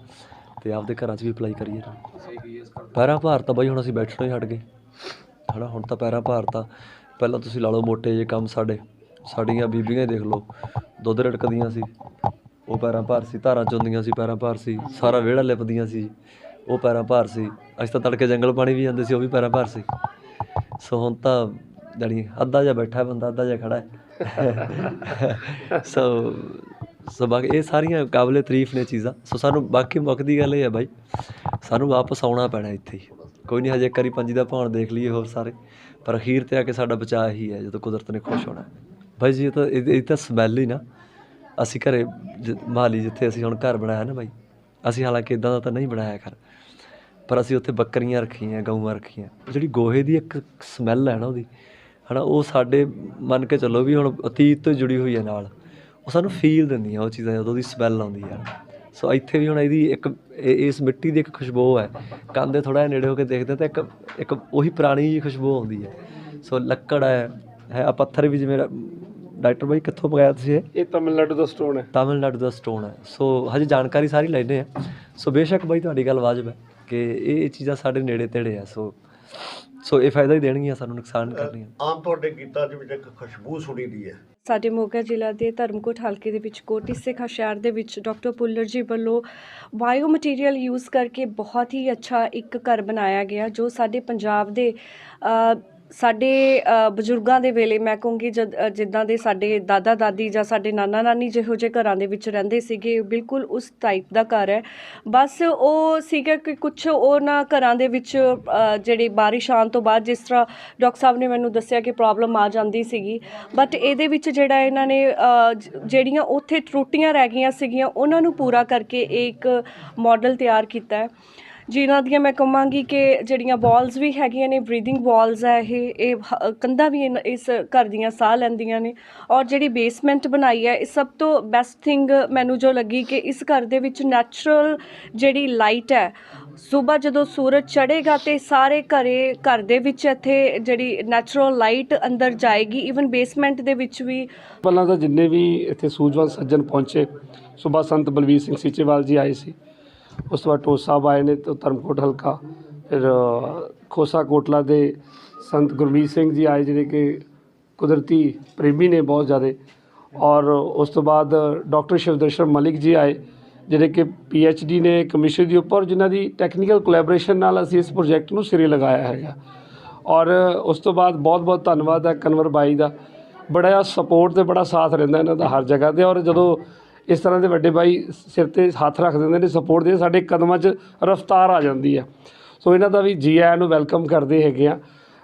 ਅਤੇ ਆਪਦੇ ਘਰਾਂ 'ਚ ਵੀ ਅਪਲਾਈ ਕਰੀਏ। ਪੈਰਾਂ ਭਾਰ ਤਾਂ ਬਾਈ ਹੁਣ ਅਸੀਂ ਬੈਠਣੋਂ ਹੀ ਹਟ ਗਏ ਹੈ ਨਾ। ਹੁਣ ਤਾਂ ਪੈਰਾਂ ਭਾਰ ਤਾਂ ਪਹਿਲਾਂ ਤੁਸੀਂ ਲਾ ਲਓ ਮੋਟੇ ਜਿਹੇ ਕੰਮ ਸਾਡੀਆਂ ਬੀਬੀਆਂ ਹੀ ਦੇਖ ਲਓ, ਦੁੱਧ ਰੜਕਦੀਆਂ ਸੀ, ਉਹ ਪੈਰਾਂ ਭਾਰ ਸੀ, ਧਾਰਾਂ ਚੋਂਦੀਆਂ ਸੀ, ਪੈਰਾਂ ਭਾਰ ਸੀ, ਸਾਰਾ ਵਿਹੜਾ ਲਿਪਦੀਆਂ ਸੀ, ਉਹ ਪੈਰਾਂ ਭਾਰ ਸੀ। ਅਸੀਂ ਤਾਂ ਤੜਕੇ ਜੰਗਲ ਪਾਣੀ ਵੀ ਜਾਂਦੇ ਸੀ, ਉਹ ਵੀ ਪੈਰਾਂ ਭਾਰ ਸੀ। ਸੋ ਹੁਣ ਤਾਂ ਜਾਣੀ ਅੱਧਾ ਜਿਹਾ ਬੈਠਾ ਬੰਦਾ, ਅੱਧਾ ਜਿਹਾ ਖੜਾ ਹੈ। ਸੋ ਬਾਕੀ ਇਹ ਸਾਰੀਆਂ ਕਾਬਲੇ ਤਾਰੀਫ ਨੇ ਚੀਜ਼ਾਂ। ਸੋ ਸਾਨੂੰ ਬਾਕੀ ਮੁੱਕਦੀ ਗੱਲ ਇਹ ਹੈ ਬਾਈ, ਸਾਨੂੰ ਵਾਪਸ ਆਉਣਾ ਪੈਣਾ ਇੱਥੇ ਹੀ। ਕੋਈ ਨਹੀਂ, ਹਜੇ ਇੱਕ ਵਾਰੀ ਪੰਜੀ ਦਾ ਭਾਣ ਦੇਖ ਲਈਏ ਹੋਰ ਸਾਰੇ, ਪਰ ਅਖੀਰ 'ਤੇ ਆ ਕੇ ਸਾਡਾ ਬਚਾਅ ਹੀ ਹੈ ਜਦੋਂ ਕੁਦਰਤ ਨੇ ਖੁਸ਼ ਹੋਣਾ। ਬਾਈ ਜੀ ਇਹ ਤਾਂ ਸਮੈਲ ਹੀ ਨਾ। ਅਸੀਂ ਘਰੇ ਮਹਾਲੀ ਜਿੱਥੇ ਅਸੀਂ ਹੁਣ ਘਰ ਬਣਾਇਆ ਨਾ ਬਾਈ, ਅਸੀਂ ਹਾਲਾਂਕਿ ਇੱਦਾਂ ਦਾ ਤਾਂ ਨਹੀਂ ਬਣਾਇਆ ਘਰ, ਪਰ ਅਸੀਂ ਉੱਥੇ ਬੱਕਰੀਆਂ ਰੱਖੀਆਂ, ਗਊਆਂ ਰੱਖੀਆਂ। ਜਿਹੜੀ ਗੋਹੇ ਦੀ ਇੱਕ ਸਮੈਲ ਹੈ ਨਾ ਉਹਦੀ ਹੈ ਨਾ, ਉਹ ਸਾਡੇ ਮੰਨ ਕੇ ਚੱਲੋ ਵੀ ਹੁਣ ਅਤੀਤ ਤੋਂ ਜੁੜੀ ਹੋਈ ਹੈ ਨਾਲ, ਉਹ ਸਾਨੂੰ ਫੀਲ ਦਿੰਦੀਆਂ ਉਹ ਚੀਜ਼ਾਂ ਜਦੋਂ ਉਹਦੀ ਸਮੈਲ ਆਉਂਦੀ ਹੈ। ਸੋ ਇੱਥੇ ਵੀ ਹੁਣ ਇਹਦੀ ਇਸ ਮਿੱਟੀ ਦੀ ਇੱਕ ਖੁਸ਼ਬੂ ਹੈ। ਕੰਨ ਦੇ ਥੋੜ੍ਹਾ ਜਿਹਾ ਨੇੜੇ ਹੋ ਕੇ ਦੇਖਦੇ ਤਾਂ ਇੱਕ ਉਹੀ ਪੁਰਾਣੀ ਜਿਹੀ ਖੁਸ਼ਬੂ ਆਉਂਦੀ ਹੈ। ਸੋ ਲੱਕੜ ਹੈ ਪੱਥਰ ਵੀ, ਜਿਵੇਂ ਡਾਕਟਰ ਬਾਈ ਕਿੱਥੋਂ ਮੰਗਾਇਆ ਤੁਸੀਂ? ਇਹ ਤਾਮਿਲਨਾਡੂ ਦਾ ਸਟੋਨ ਹੈ। ਤਾਮਿਲਨਾਡੂ ਦਾ ਸਟੋਨ ਹੈ। ਸੋ ਹਜੇ ਜਾਣਕਾਰੀ ਸਾਰੀ ਲੈਂਦੇ ਆ। ਸੋ ਬੇਸ਼ੱਕ ਬਾਈ ਤੁਹਾਡੀ ਗੱਲ ਵਾਜਬ ਹੈ ਕਿ ਇਹ ਚੀਜ਼ਾਂ ਸਾਡੇ ਨੇੜੇ ਤੇੜੇ ਆ। ਸੋ ਇਹ ਫਾਇਦਾ ਹੀ ਦੇਣਗੀਆਂ, ਸਾਨੂੰ ਨੁਕਸਾਨ ਕਰਨੀਆਂ। ਆਮ ਤੁਹਾਡੇ ਗੀਤਾਂ ਦੇ ਵਿੱਚ ਇੱਕ ਖੁਸ਼ਬੂ ਸੁਣੀ ਦੀ ਹੈ, ਸਾਡੇ ਮੋਗਾ ਜ਼ਿਲ੍ਹਾ ਦੇ ਧਰਮਕੋਟ ਹਲਕੇ ਦੇ ਵਿੱਚ ਕੋਟੀ ਸਿੱਖਾ ਸ਼ਹਿਰ ਦੇ ਵਿੱਚ ਡਾਕਟਰ ਪੁੱਲਰ ਜੀ ਵੱਲੋਂ ਬਾਇਓ ਮਟੀਰੀਅਲ ਯੂਜ਼ ਕਰਕੇ ਬਹੁਤ ਹੀ ਅੱਛਾ ਇੱਕ ਘਰ ਬਣਾਇਆ ਗਿਆ, ਜੋ ਸਾਡੇ ਪੰਜਾਬ ਦੇ ਸਾਡੇ ਬਜ਼ੁਰਗਾਂ ਦੇ ਵੇਲੇ ਮੈਂ ਕਹੂੰਗੀ ਜਿੱਦਾਂ ਦੇ ਸਾਡੇ ਦਾਦਾ ਦਾਦੀ ਜਾਂ ਸਾਡੇ ਨਾਨਾ ਨਾਨੀ ਜਿਹੋ ਜਿਹੇ ਘਰਾਂ ਦੇ ਵਿੱਚ ਰਹਿੰਦੇ ਸੀਗੇ, ਬਿਲਕੁਲ ਉਸ ਟਾਈਪ ਦਾ ਘਰ ਹੈ। ਬਸ ਉਹ ਸੀਗਾ ਕਿ ਕੁਛ ਉਹਨਾਂ ਘਰਾਂ ਦੇ ਵਿੱਚ ਜਿਹੜੀ ਬਾਰਿਸ਼ ਆਉਣ ਤੋਂ ਬਾਅਦ, ਜਿਸ ਤਰ੍ਹਾਂ ਡਾਕਟਰ ਸਾਹਿਬ ਨੇ ਮੈਨੂੰ ਦੱਸਿਆ ਕਿ ਪ੍ਰੋਬਲਮ ਆ ਜਾਂਦੀ ਸੀਗੀ, ਬਟ ਇਹਦੇ ਵਿੱਚ ਜਿਹੜਾ ਇਹਨਾਂ ਨੇ ਜਿਹੜੀਆਂ ਉੱਥੇ ਤਰੁੱਟੀਆਂ ਰਹਿ ਗਈਆਂ ਸੀਗੀਆਂ ਉਹਨਾਂ ਨੂੰ ਪੂਰਾ ਕਰਕੇ ਇੱਕ ਮਾਡਲ ਤਿਆਰ ਕੀਤਾ ਹੈ, ਜਿਨ੍ਹਾਂ ਦੀਆਂ ਮੈਂ ਕਹਾਂਗੀ ਕਿ ਜਿਹੜੀਆਂ ਵਾਲਸ ਵੀ ਹੈਗੀਆਂ ਨੇ ਬਰੀਥਿੰਗ ਵਾਲਸ ਹੈ, ਇਹ ਕੰਧਾਂ ਵੀ ਇਸ ਘਰ ਦੀਆਂ ਸਾਹ ਲੈਂਦੀਆਂ ਨੇ। ਔਰ ਜਿਹੜੀ ਬੇਸਮੈਂਟ ਬਣਾਈ ਹੈ, ਇਹ ਸਭ ਤੋਂ ਬੈਸਟ ਥਿੰਗ ਮੈਨੂੰ ਜੋ ਲੱਗੀ ਕਿ ਇਸ ਘਰ ਦੇ ਵਿੱਚ ਨੈਚੁਰਲ ਜਿਹੜੀ ਲਾਈਟ ਹੈ, ਸੁਬਾਹ ਜਦੋਂ ਸੂਰਜ ਚੜ੍ਹੇਗਾ ਤੇ ਸਾਰੇ ਘਰ ਦੇ ਵਿੱਚ ਇੱਥੇ ਜਿਹੜੀ ਨੈਚੁਰਲ ਲਾਈਟ ਅੰਦਰ ਜਾਏਗੀ। ਈਵਨ ਬੇਸਮੈਂਟ ਦੇ ਵਿੱਚ ਵੀ ਪਹਿਲਾਂ ਤਾਂ ਜਿੰਨੇ ਵੀ ਇੱਥੇ ਸੂਝਵਾਨ ਸੱਜਣ ਪਹੁੰਚੇ, ਸੁਬਾਹ ਸੰਤ ਬਲਵੀਰ ਸਿੰਘ ਸੀਚੇਵਾਲ ਜੀ ਆਏ ਸੀ, ਉਸ ਤੋਂ ਬਾਅਦ ਟੋਸ ਸਾਹਿਬ ਆਏ ਨੇ ਤੋਂ ਧਰਮਕੋਟ ਹਲਕਾ, ਫਿਰ ਖੋਸਾ ਕੋਟਲਾ ਦੇ ਸੰਤ ਗੁਰਮੀਤ ਸਿੰਘ ਜੀ ਆਏ ਜਿਹੜੇ ਕਿ ਕੁਦਰਤੀ ਪ੍ਰੇਮੀ ਨੇ ਬਹੁਤ ਜ਼ਿਆਦਾ, ਔਰ ਉਸ ਤੋਂ ਬਾਅਦ ਡਾਕਟਰ ਸ਼ਿਵਦਰਸ਼ਨ ਮਲਿਕ ਜੀ ਆਏ ਜਿਹੜੇ ਕਿ PhD ਨੇ ਕਮਿਸ਼ਨ ਦੇ ਉੱਪਰ, ਜਿਨ੍ਹਾਂ ਦੀ ਟੈਕਨੀਕਲ ਕੋਲੈਬੋਰੇਸ਼ਨ ਨਾਲ ਅਸੀਂ ਇਸ ਪ੍ਰੋਜੈਕਟ ਨੂੰ ਸਿਰੇ ਲਗਾਇਆ ਹੈਗਾ। ਔਰ ਉਸ ਤੋਂ ਬਾਅਦ ਬਹੁਤ ਬਹੁਤ ਧੰਨਵਾਦ ਹੈ ਕਨਵਰ ਬਾਈ ਦਾ, ਬੜਾ ਸਪੋਰਟ ਅਤੇ ਬੜਾ ਸਾਥ ਰਹਿੰਦਾ ਇਹਨਾਂ ਦਾ ਹਰ ਜਗ੍ਹਾ 'ਤੇ। ਔਰ ਜਦੋਂ ਇਸ ਤਰ੍ਹਾਂ ਦੇ ਵੱਡੇ ਬਾਈ ਸਿਰ 'ਤੇ ਹੱਥ ਰੱਖ ਦਿੰਦੇ ਨੇ, ਸਪੋਰਟ ਦੇ, ਸਾਡੇ ਕਦਮਾਂ 'ਚ ਰਫਤਾਰ ਆ ਜਾਂਦੀ ਹੈ। ਸੋ ਇਹਨਾਂ ਦਾ ਵੀ ਜੀ ਆਇਆਂ ਨੂੰ ਵੈਲਕਮ ਕਰਦੇ ਹੈਗੇ ਆ।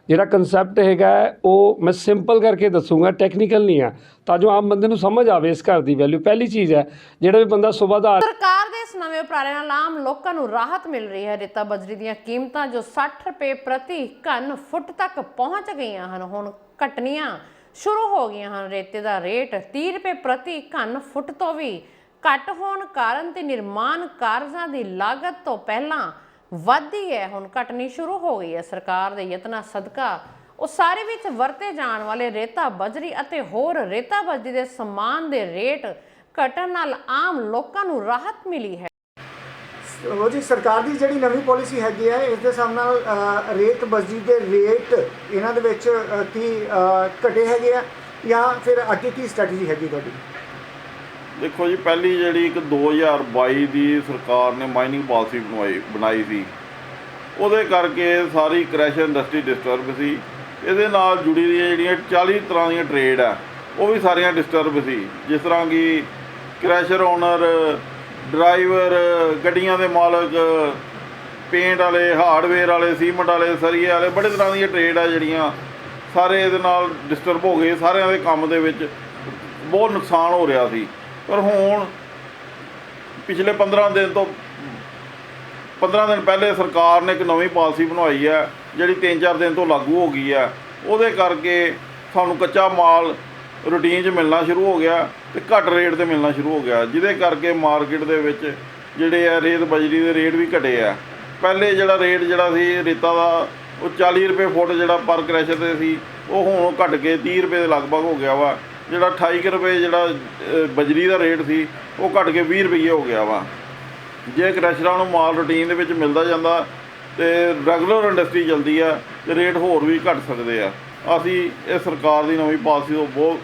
ਜਿਹੜਾ ਕਨਸੈਪਟ ਹੈਗਾ ਉਹ ਮੈਂ ਸਿੰਪਲ ਕਰਕੇ ਦੱਸੂਗਾ, ਟੈਕਨੀਕਲ ਨਹੀਂ ਆ, ਤਾਂ ਜੋ ਆਮ ਬੰਦੇ ਨੂੰ ਸਮਝ ਆਵੇ ਇਸ ਘਰ ਦੀ ਵੈਲਿਊ। ਪਹਿਲੀ ਚੀਜ਼ ਹੈ, ਜਿਹੜਾ ਵੀ ਬੰਦਾ ਸੁਬਾਹ ਦਾ ਸਰਕਾਰ ਦੇ ਇਸ ਨਵੇਂ ਉਪਰਾਲੇ ਨਾਲ ਆਮ ਲੋਕਾਂ ਨੂੰ ਰਾਹਤ ਮਿਲ ਰਹੀ ਹੈ। ਰੇਤਾ ਬਜਰੀ ਦੀਆਂ ਕੀਮਤਾਂ ਜੋ 60 ਰੁਪਏ ਪ੍ਰਤੀ ਘਨ ਫੁੱਟ ਤੱਕ ਪਹੁੰਚ ਗਈਆਂ ਹਨ, ਹੁਣ ਘਟਣੀਆਂ ਸ਼ੁਰੂ ਹੋ ਗਈਆਂ ਹਨ। ਰੇਤੇ ਦਾ ਰੇਟ 30 ਰੁਪਏ ਪ੍ਰਤੀ ਘਨ ਫੁੱਟ ਤੋਂ ਵੀ ਘੱਟ ਹੋਣ ਕਾਰਨ ਤੇ ਨਿਰਮਾਣ ਕਾਰਜਾਂ ਦੀ ਲਾਗਤ ਤੋਂ ਪਹਿਲਾਂ ਵੱਧਦੀ ਹੈ, ਹੁਣ ਘਟਣੀ ਸ਼ੁਰੂ ਹੋ ਗਈ ਹੈ। ਸਰਕਾਰ ਦੇ ਯਤਨਾਂ ਸਦਕਾ ਉਸਾਰੀ ਵਿੱਚ ਵਰਤੇ ਜਾਣ ਵਾਲੇ ਰੇਤਾ ਬਜਰੀ ਅਤੇ ਹੋਰ ਰੇਤਾ ਬਜਰੀ ਦੇ ਸਮਾਨ ਦੇ ਰੇਟ ਘਟਣ ਨਾਲ ਆਮ ਲੋਕਾਂ ਨੂੰ ਰਾਹਤ ਮਿਲੀ ਹੈ। ਉਹ ਜੀ ਸਰਕਾਰ ਦੀ ਜਿਹੜੀ ਨਵੀਂ ਪਾਲਿਸੀ ਹੈਗੀ ਹੈ, ਇਸ ਦੇ ਹਿਸਾਬ ਨਾਲ ਰੇਤ ਬਜਰੀ ਦੇ ਰੇਟ ਇਹਨਾਂ ਦੇ ਵਿੱਚ ਕੀ ਘਟੇ ਹੈਗੇ ਆ, ਜਾਂ ਫਿਰ ਅੱਗੇ ਕੀ ਸਟ੍ਰੈਟਜੀ ਹੈਗੀ ਤੁਹਾਡੀ? ਦੇਖੋ ਜੀ, ਪਹਿਲੀ ਜਿਹੜੀ ਇੱਕ 2022 ਦੀ ਸਰਕਾਰ ਨੇ ਮਾਈਨਿੰਗ ਪਾਲਿਸੀ ਬਣਾਈ ਸੀ, ਉਹਦੇ ਕਰਕੇ ਸਾਰੀ ਕ੍ਰੈਸ਼ਰ ਇੰਡਸਟਰੀ ਡਿਸਟਰਬ ਸੀ। ਇਹਦੇ ਨਾਲ ਜੁੜੀ ਦੀਆਂ ਜਿਹੜੀਆਂ 40 ਤਰ੍ਹਾਂ ਦੀਆਂ ਟਰੇਡ ਆ, ਉਹ ਵੀ ਸਾਰੀਆਂ ਡਿਸਟਰਬ ਸੀ। ਜਿਸ ਤਰ੍ਹਾਂ ਕਿ ਕ੍ਰੈਸ਼ਰ ਓਨਰ, ਡਰਾਈਵਰ, ਗੱਡੀਆਂ ਦੇ ਮਾਲਕ, ਪੇਂਟ ਵਾਲੇ, ਹਾਰਡਵੇਅਰ ਵਾਲੇ, ਸੀਮੈਂਟ ਵਾਲੇ, ਸਰੀਏ ਵਾਲੇ, ਬੜੇ ਤਰ੍ਹਾਂ ਦੀਆਂ ਟਰੇਡ ਆ ਜਿਹੜੀਆਂ ਸਾਰੇ ਇਹਦੇ ਨਾਲ ਡਿਸਟਰਬ ਹੋ ਗਏ। ਸਾਰਿਆਂ ਦੇ ਕੰਮ ਦੇ ਵਿੱਚ ਬਹੁਤ ਨੁਕਸਾਨ ਹੋ ਰਿਹਾ ਸੀ। ਪਰ ਹੁਣ ਪਿਛਲੇ 15 ਦਿਨ ਪਹਿਲੇ ਸਰਕਾਰ ਨੇ ਇੱਕ ਨਵੀਂ ਪਾਲਿਸੀ ਬਣਵਾਈ ਹੈ, ਜਿਹੜੀ 3-4 ਦਿਨ ਤੋਂ ਲਾਗੂ ਹੋ ਗਈ ਹੈ। ਉਹਦੇ ਕਰਕੇ ਸਾਨੂੰ ਕੱਚਾ ਮਾਲ ਰੂਟੀਨ 'ਚ ਮਿਲਣਾ ਸ਼ੁਰੂ ਹੋ ਗਿਆ ਅਤੇ ਘੱਟ ਰੇਟ 'ਤੇ ਮਿਲਣਾ ਸ਼ੁਰੂ ਹੋ ਗਿਆ, ਜਿਹਦੇ ਕਰਕੇ ਮਾਰਕੀਟ ਦੇ ਵਿੱਚ ਜਿਹੜੇ ਆ ਰੇਤ ਬਜਰੀ ਦੇ ਰੇਟ ਵੀ ਘਟੇ ਆ। ਪਹਿਲੇ ਜਿਹੜਾ ਰੇਟ ਜਿਹੜਾ ਸੀ ਰੇਤਾ ਦਾ, ਉਹ 40 ਰੁਪਏ ਫੁੱਟ ਜਿਹੜਾ ਪਰ ਕ੍ਰੈਸ਼ਰ 'ਤੇ ਸੀ, ਉਹ ਹੁਣ ਘਟ ਕੇ 30 ਰੁਪਏ ਦੇ ਲਗਭਗ ਹੋ ਗਿਆ ਵਾ। ਜਿਹੜਾ 28 ਰੁਪਏ ਜਿਹੜਾ ਬਜਰੀ ਦਾ ਰੇਟ ਸੀ, ਉਹ ਘਟ ਕੇ 20 ਰੁਪਏ ਹੋ ਗਿਆ ਵਾ। ਜੇ ਕ੍ਰੈਸ਼ਰਾਂ ਨੂੰ ਮਾਲ ਰੂਟੀਨ ਦੇ ਵਿੱਚ ਮਿਲਦਾ ਜਾਂਦਾ ਅਤੇ ਰੈਗੂਲਰ ਇੰਡਸਟਰੀ ਚੱਲਦੀ ਆ, ਅਤੇ ਰੇਟ ਹੋਰ ਵੀ ਘਟ ਸਕਦੇ ਆ। ਅਸੀਂ ਇਹ ਸਰਕਾਰ ਦੀ ਨਵੀਂ ਪਾਲਿਸੀ ਤੋਂ ਬਹੁਤ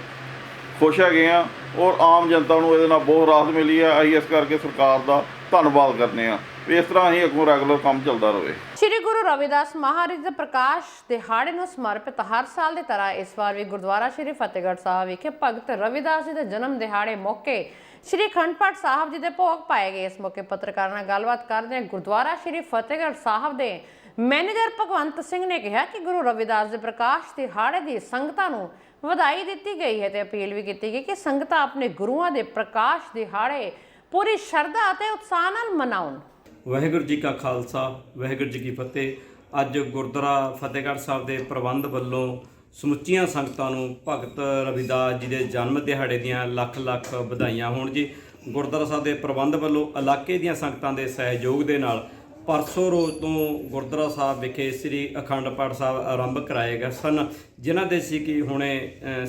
ਖੁਸ਼ ਹੈਗੇ ਹਾਂ, ਔਰ ਆਮ ਜਨਤਾ ਨੂੰ ਇਹਦੇ ਨਾਲ ਬਹੁਤ ਰਾਹਤ ਮਿਲੀ ਹੈ। ਅਸੀਂ ਇਸ ਕਰਕੇ ਸਰਕਾਰ ਦਾ ਧੰਨਵਾਦ ਕਰਦੇ ਹਾਂ। ਇਸ ਤਰ੍ਹਾਂ ਹੀ ਅੱਗੋਂ ਰੈਗੂਲਰ ਕੰਮ ਚੱਲਦਾ ਰਹੇ। ਸ਼੍ਰੀ ਗੁਰੂ ਰਵਿਦਾਸ ਮਹਾਰਾਜ ਦੇ ਪ੍ਰਕਾਸ਼ ਦਿਹਾੜੇ ਨੂੰ ਸਮਰਪਿਤ ਹਰ ਸਾਲ ਦੀ ਤਰ੍ਹਾਂ ਇਸ ਵਾਰ ਵੀ ਗੁਰਦੁਆਰਾ ਸ਼੍ਰੀ ਫਤਿਹਗੜ੍ਹ ਸਾਹਿਬ ਵਿਖੇ ਭਗਤ ਰਵਿਦਾਸ ਜੀ ਦੇ ਜਨਮ ਦਿਹਾੜੇ ਮੌਕੇ ਸ਼੍ਰੀ ਅਖੰਡ ਪਾਠ ਸਾਹਿਬ ਜੀ ਦੇ ਭੋਗ ਪਾਏ ਗਏ। ਇਸ ਮੌਕੇ ਪੱਤਰਕਾਰਾਂ ਨਾਲ ਗੱਲਬਾਤ ਕਰਦੇ ਗੁਰਦੁਆਰਾ ਸ਼੍ਰੀ ਫਤਿਹਗੜ੍ਹ ਸਾਹਿਬ ਦੇ ਮੈਨੇਜਰ ਭਗਵੰਤ ਸਿੰਘ ਨੇ ਕਿਹਾ ਕਿ ਗੁਰੂ ਰਵਿਦਾਸ ਦੇ ਪ੍ਰਕਾਸ਼ ਦਿਹਾੜੇ ਦੀ ਸੰਗਤਾਂ ਨੂੰ ਵਧਾਈ ਦਿੱਤੀ ਗਈ ਹੈ ਤੇ ਅਪੀਲ ਵੀ ਕੀਤੀ ਗਈ ਕਿ ਸੰਗਤਾਂ ਆਪਣੇ ਗੁਰੂਆਂ ਦੇ ਪ੍ਰਕਾਸ਼ ਦਿਹਾੜੇ ਪੂਰੀ ਸ਼ਰਧਾ ਅਤੇ ਉਤਸ਼ਾਹ ਨਾਲ ਮਨਾਉਣ। ਵਾਹਿਗੁਰੂ ਜੀ ਕਾ ਖਾਲਸਾ, ਵਾਹਿਗੁਰੂ ਜੀ ਕੀ ਫਤਿਹ। ਅੱਜ ਗੁਰਦੁਆਰਾ ਫਤਿਹਗੜ੍ਹ ਸਾਹਿਬ ਦੇ ਪ੍ਰਬੰਧ ਵੱਲੋਂ ਸਮੁੱਚੀਆਂ ਸੰਗਤਾਂ ਨੂੰ ਭਗਤ ਰਵਿਦਾਸ ਜੀ ਦੇ ਜਨਮ ਦਿਹਾੜੇ ਦੀਆਂ ਲੱਖ ਲੱਖ ਵਧਾਈਆਂ ਹੋਣ ਜੀ। ਗੁਰਦੁਆਰਾ ਸਾਹਿਬ ਦੇ ਪ੍ਰਬੰਧ ਵੱਲੋਂ ਇਲਾਕੇ ਦੀਆਂ ਸੰਗਤਾਂ ਦੇ ਸਹਿਯੋਗ ਦੇ ਨਾਲ ਪਰਸੋਂ ਰੋਜ਼ ਤੋਂ ਗੁਰਦੁਆਰਾ ਸਾਹਿਬ ਵਿਖੇ ਸ੍ਰੀ ਅਖੰਡ ਪਾਠ ਸਾਹਿਬ ਆਰੰਭ ਕਰਾਏ ਗਏ ਸਨ, ਜਿਨ੍ਹਾਂ ਦੇ ਸੀ ਕਿ ਹੁਣੇ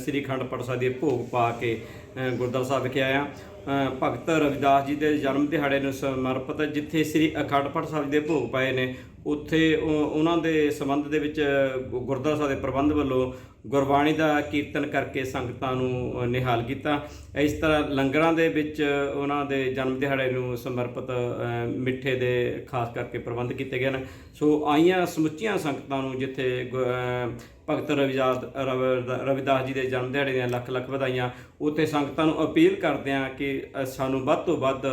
ਸ੍ਰੀ ਅਖੰਡ ਪਾਠ ਸਾਹਿਬ ਦੇ ਭੋਗ ਪਾ ਕੇ ਗੁਰਦੁਆਰਾ ਸਾਹਿਬ ਵਿਖੇ ਆਇਆ। ਭਗਤ ਰਵਿਦਾਸ ਜੀ ਦੇ ਜਨਮ ਦਿਹਾੜੇ ਨੂੰ ਸਮਰਪਿਤ ਜਿੱਥੇ ਸ੍ਰੀ ਅਖੰਡ ਪਾਠ ਸਾਹਿਬ ਦੇ ਭੋਗ ਪਾਏ ਨੇ, ਉੱਥੇ ਉਹਨਾਂ ਦੇ ਸੰਬੰਧ ਦੇ ਵਿੱਚ ਗੁਰਦੁਆਰਾ ਸਾਹਿਬ ਦੇ ਪ੍ਰਬੰਧ ਵੱਲੋਂ ਗੁਰਬਾਣੀ ਦਾ ਕੀਰਤਨ ਕਰਕੇ ਸੰਗਤਾਂ ਨੂੰ ਨਿਹਾਲ ਕੀਤਾ। ਇਸ ਤਰ੍ਹਾਂ ਲੰਗਰਾਂ ਦੇ ਵਿੱਚ ਉਹਨਾਂ ਦੇ ਜਨਮ ਦਿਹਾੜੇ ਨੂੰ ਸਮਰਪਿਤ ਮਿੱਠੇ ਦੇ ਖਾਸ ਕਰਕੇ ਪ੍ਰਬੰਧ ਕੀਤੇ ਗਏ ਨੇ। ਸੋ ਆਈਆਂ ਸਮੁੱਚੀਆਂ ਸੰਗਤਾਂ ਨੂੰ ਜਿੱਥੇ ਭਗਤ ਰਵਿਦਾਸ ਜੀ ਦੇ ਜਨਮ ਦਿਹਾੜੇ ਦੀਆਂ ਲੱਖ ਲੱਖ ਵਧਾਈਆਂ। ਉੱਥੇ ਸੰਗਤਾਂ ਨੂੰ ਅਪੀਲ ਕਰਦੇ ਹਾਂ ਕਿ ਸਾਨੂੰ ਵੱਧ ਤੋਂ ਵੱਧ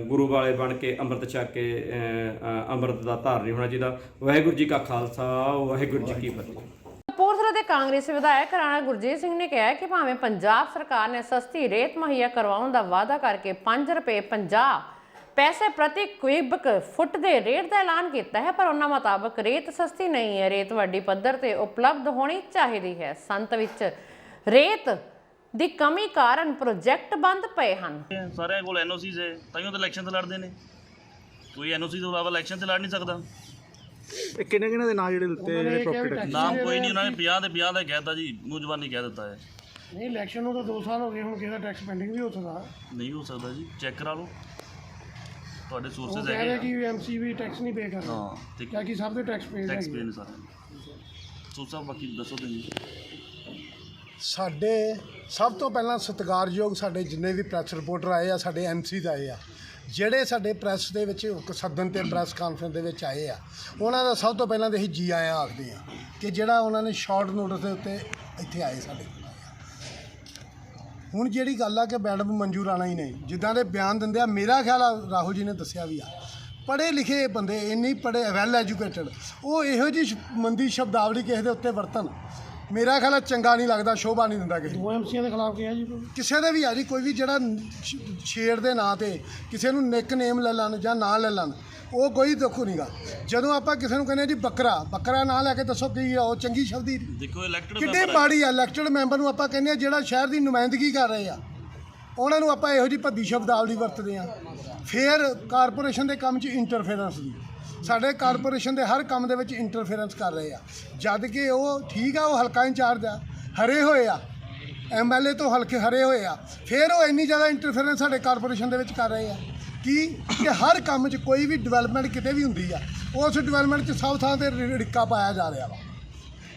ਗੁਰੂ ਵਾਲੇ ਬਣ ਕੇ ਅੰਮ੍ਰਿਤ ਛਕ ਕੇ ਅੰਮ੍ਰਿਤ ਦਾ ਧਾਰਨੀ ਹੋਣਾ ਚਾਹੀਦਾ। ਵਾਹਿਗੁਰੂ ਜੀ ਕਾ ਖਾਲਸਾ, ਵਾਹਿਗੁਰੂ ਜੀ ਕੀ ਫਤਿਹ। ਕਪੂਰਥਲਾ ਦੇ ਕਾਂਗਰਸੀ ਵਿਧਾਇਕ ਰਾਣਾ ਗੁਰਜੀਤ ਸਿੰਘ ਨੇ ਕਿਹਾ ਕਿ ਭਾਵੇਂ ਪੰਜਾਬ ਸਰਕਾਰ ਨੇ ਸਸਤੀ ਰੇਤ ਮੁਹੱਈਆ ਕਰਵਾਉਣ ਦਾ ਵਾਅਦਾ ਕਰਕੇ 5 ਰੁਪਏ 50 ਪੈਸੇ ਪ੍ਰਤੀ ਕਿਊਬਿਕ ਫੁੱਟ ਦੇ ਰੇਟ ਦਾ ਐਲਾਨ ਕੀਤਾ ਹੈ, ਪਰ ਉਹਨਾਂ ਮੁਤਾਬਕ ਰੇਤ ਸਸਤੀ ਨਹੀਂ ਹੈ। ਰੇਤ ਵੱਡੀ ਪੱਧਰ ਤੇ ਉਪਲਬਧ ਹੋਣੀ ਚਾਹੀਦੀ ਹੈ। ਸੰਤ ਵਿੱਚ ਰੇਤ ਦੀ ਕਮੀ ਕਾਰਨ ਪ੍ਰੋਜੈਕਟ ਬੰਦ ਪਏ ਹਨ। ਸਾਰਿਆਂ ਕੋਲ ਐਨਓਸੀਜ਼ ਹੈ, ਤਾਈਓ ਤਾਂ ਇਲੈਕਸ਼ਨ ਤੇ ਲੜਦੇ ਨੇ। ਕੋਈ ਐਨਓਸੀ ਤੋਂ ਇਲਾਵਾ ਇਲੈਕਸ਼ਨ ਤੇ ਲੜ ਨਹੀਂ ਸਕਦਾ। ਇਹ ਕਿਹਨੇ ਦੇ ਨਾਂ ਜਿਹੜੇ ਦਿੱਤੇ ਪ੍ਰੋਪਰਟੀ ਨਾਮ ਕੋਈ ਨਹੀਂ, ਉਹਨਾਂ ਨੇ 50 ਦੇ 50 ਦਾ ਕਹਿਤਾ ਜੀ, ਮੂੰਹ ਜ਼ਬਾਨੀ ਕਹਿ ਦਿੱਤਾ ਹੈ। ਨਹੀਂ ਇਲੈਕਸ਼ਨ ਨੂੰ ਤਾਂ 2 ਸਾਲ ਹੋ ਗਏ, ਹੁਣ ਕਿਹਦਾ ਟੈਕਸ ਪੈਂਡਿੰਗ ਵੀ ਹੋ ਸਕਦਾ। ਨਹੀਂ ਹੋ ਸਕਦਾ ਜੀ, ਚੈੱਕ ਕਰਾ ਲਓ, ਤੁਹਾਡੇ ਸੋਰਸਸ ਉਹ ਕਹਿ ਰਹੇ ਕਿ ਐਮਸੀ ਵੀ ਟੈਕਸ ਨਹੀਂ ਪੇ ਕਰਦਾ। ਹਾਂ ਠੀਕ ਕਿਹਾ ਕਿ ਸਭ ਦੇ ਟੈਕਸ ਪੇ ਨੇ ਸਾਰੇ। ਸੋ ਸਭ ਬਾਕੀ ਦੱਸੋ ਤੁਸੀਂ। ਸਾਡੇ ਸਭ ਤੋਂ ਪਹਿਲਾਂ ਸਤਿਕਾਰਯੋਗ ਸਾਡੇ ਜਿੰਨੇ ਵੀ ਪ੍ਰੈਸ ਰਿਪੋਰਟਰ ਆਏ ਆ, ਸਾਡੇ ਐਮਸੀਜ਼ ਆਏ ਆ, ਜਿਹੜੇ ਸਾਡੇ ਪ੍ਰੈਸ ਦੇ ਵਿੱਚ ਸੱਦਣ ਤੇ ਪ੍ਰੈਸ ਕਾਨਫਰੰਸ ਦੇ ਵਿੱਚ ਆਏ ਆ, ਉਹਨਾਂ ਦਾ ਸਭ ਤੋਂ ਪਹਿਲਾਂ ਤਾਂ ਅਸੀਂ ਜੀ ਆਇਆਂ ਆਖਦੇ ਆ ਕਿ ਜਿਹੜਾ ਉਹਨਾਂ ਨੇ ਸ਼ਾਰਟ ਨੋਟਿਸ ਦੇ ਉੱਤੇ ਇੱਥੇ ਆਏ ਸਾਡੇ ਕੋਲ। ਹੁਣ ਜਿਹੜੀ ਗੱਲ ਆ ਕਿ ਮੈਡਮ ਮੰਜੂ ਰਾਣਾ ਹੀ ਨੇ ਜਿੱਦਾਂ ਦੇ ਬਿਆਨ ਦਿੰਦੇ ਆ, ਮੇਰਾ ਖਿਆਲ ਆ ਰਾਹੁਲ ਜੀ ਨੇ ਦੱਸਿਆ ਵੀ ਆ, ਪੜ੍ਹੇ ਲਿਖੇ ਬੰਦੇ ਇੰਨੀ ਪੜ੍ਹੇ ਵੈਲ ਐਜੂਕੇਟਡ, ਉਹ ਇਹੋ ਜਿਹੀ ਮੰਦੀ ਸ਼ਬਦਾਵਲੀ ਕਿਸੇ ਦੇ ਉੱਤੇ ਵਰਤਨ, ਮੇਰਾ ਖਿਆਲ ਚੰਗਾ ਨਹੀਂ ਲੱਗਦਾ, ਸ਼ੋਭਾ ਨਹੀਂ ਦਿੰਦਾ। ਕਿਸੇ ਐਮਸੀਆਂ ਦੇ ਖਿਲਾਫ ਕਿਹਾ ਜੀ, ਕਿਸੇ ਦੇ ਵੀ ਆ ਜੀ, ਕੋਈ ਵੀ ਜਿਹੜਾ ਸ਼ੇਰ ਦੇ ਨਾਂ ਤੇ ਕਿਸੇ ਨੂੰ ਨਿਕ ਨੇਮ ਲੈ ਲੈਣ ਜਾਂ ਨਾਂ ਲੈ ਲੈਣ, ਉਹ ਕੋਈ ਦੁੱਖ ਨਹੀਂਗਾ। ਜਦੋਂ ਆਪਾਂ ਕਿਸੇ ਨੂੰ ਕਹਿੰਦੇ ਜੀ ਬੱਕਰਾ ਨਾਂ ਲੈ ਕੇ ਦੱਸੋ ਕੀ ਆ, ਉਹ ਚੰਗੀ ਸ਼ਬਦੀ ਦੇਖੋ ਇਲੈਕਟਡ ਕਿੰਨੀ ਮਾੜੀ ਆ। ਇਲੈਕਟਡ ਮੈਂਬਰ ਨੂੰ ਆਪਾਂ ਕਹਿੰਦੇ ਆ ਜਿਹੜਾ ਸ਼ਹਿਰ ਦੀ ਨੁਮਾਇੰਦਗੀ ਕਰ ਰਹੇ ਆ, ਉਹਨਾਂ ਨੂੰ ਆਪਾਂ ਇਹੋ ਜਿਹੀ ਭੱਦੀ ਸ਼ਬਦਾਵਲੀ ਵਰਤਦੇ ਆ। ਫਿਰ ਕਾਰਪੋਰੇਸ਼ਨ ਦੇ ਕੰਮ 'ਚ ਇੰਟਰਫੇਰੈਂਸ ਦੀ, ਸਾਡੇ ਕਾਰਪੋਰੇਸ਼ਨ ਦੇ ਹਰ ਕੰਮ ਦੇ ਵਿੱਚ ਇੰਟਰਫੇਰੈਂਸ ਕਰ ਰਹੇ ਆ, ਜਦ ਕਿ ਉਹ ਠੀਕ ਆ, ਉਹ ਹਲਕਾ ਇੰਚਾਰਜ ਆ, ਹਰੇ ਹੋਏ ਆ, ਐਮਐਲਏ ਤੋਂ ਹਲਕੇ ਹਰੇ ਹੋਏ ਆ, ਫਿਰ ਉਹ ਇੰਨੀ ਜ਼ਿਆਦਾ ਇੰਟਰਫੇਰੈਂਸ ਸਾਡੇ ਕਾਰਪੋਰੇਸ਼ਨ ਦੇ ਵਿੱਚ ਕਰ ਰਹੇ ਆ ਕਿ ਹਰ ਕੰਮ 'ਚ ਕੋਈ ਵੀ ਡਿਵੈਲਪਮੈਂਟ ਕਿਤੇ ਵੀ ਹੁੰਦੀ ਆ, ਉਸ ਡਿਵੈਲਪਮੈਂਟ 'ਚ ਸਭ ਥਾਂ 'ਤੇ ਰਿੜਕਾ ਪਾਇਆ ਜਾ ਰਿਹਾ ਵਾ।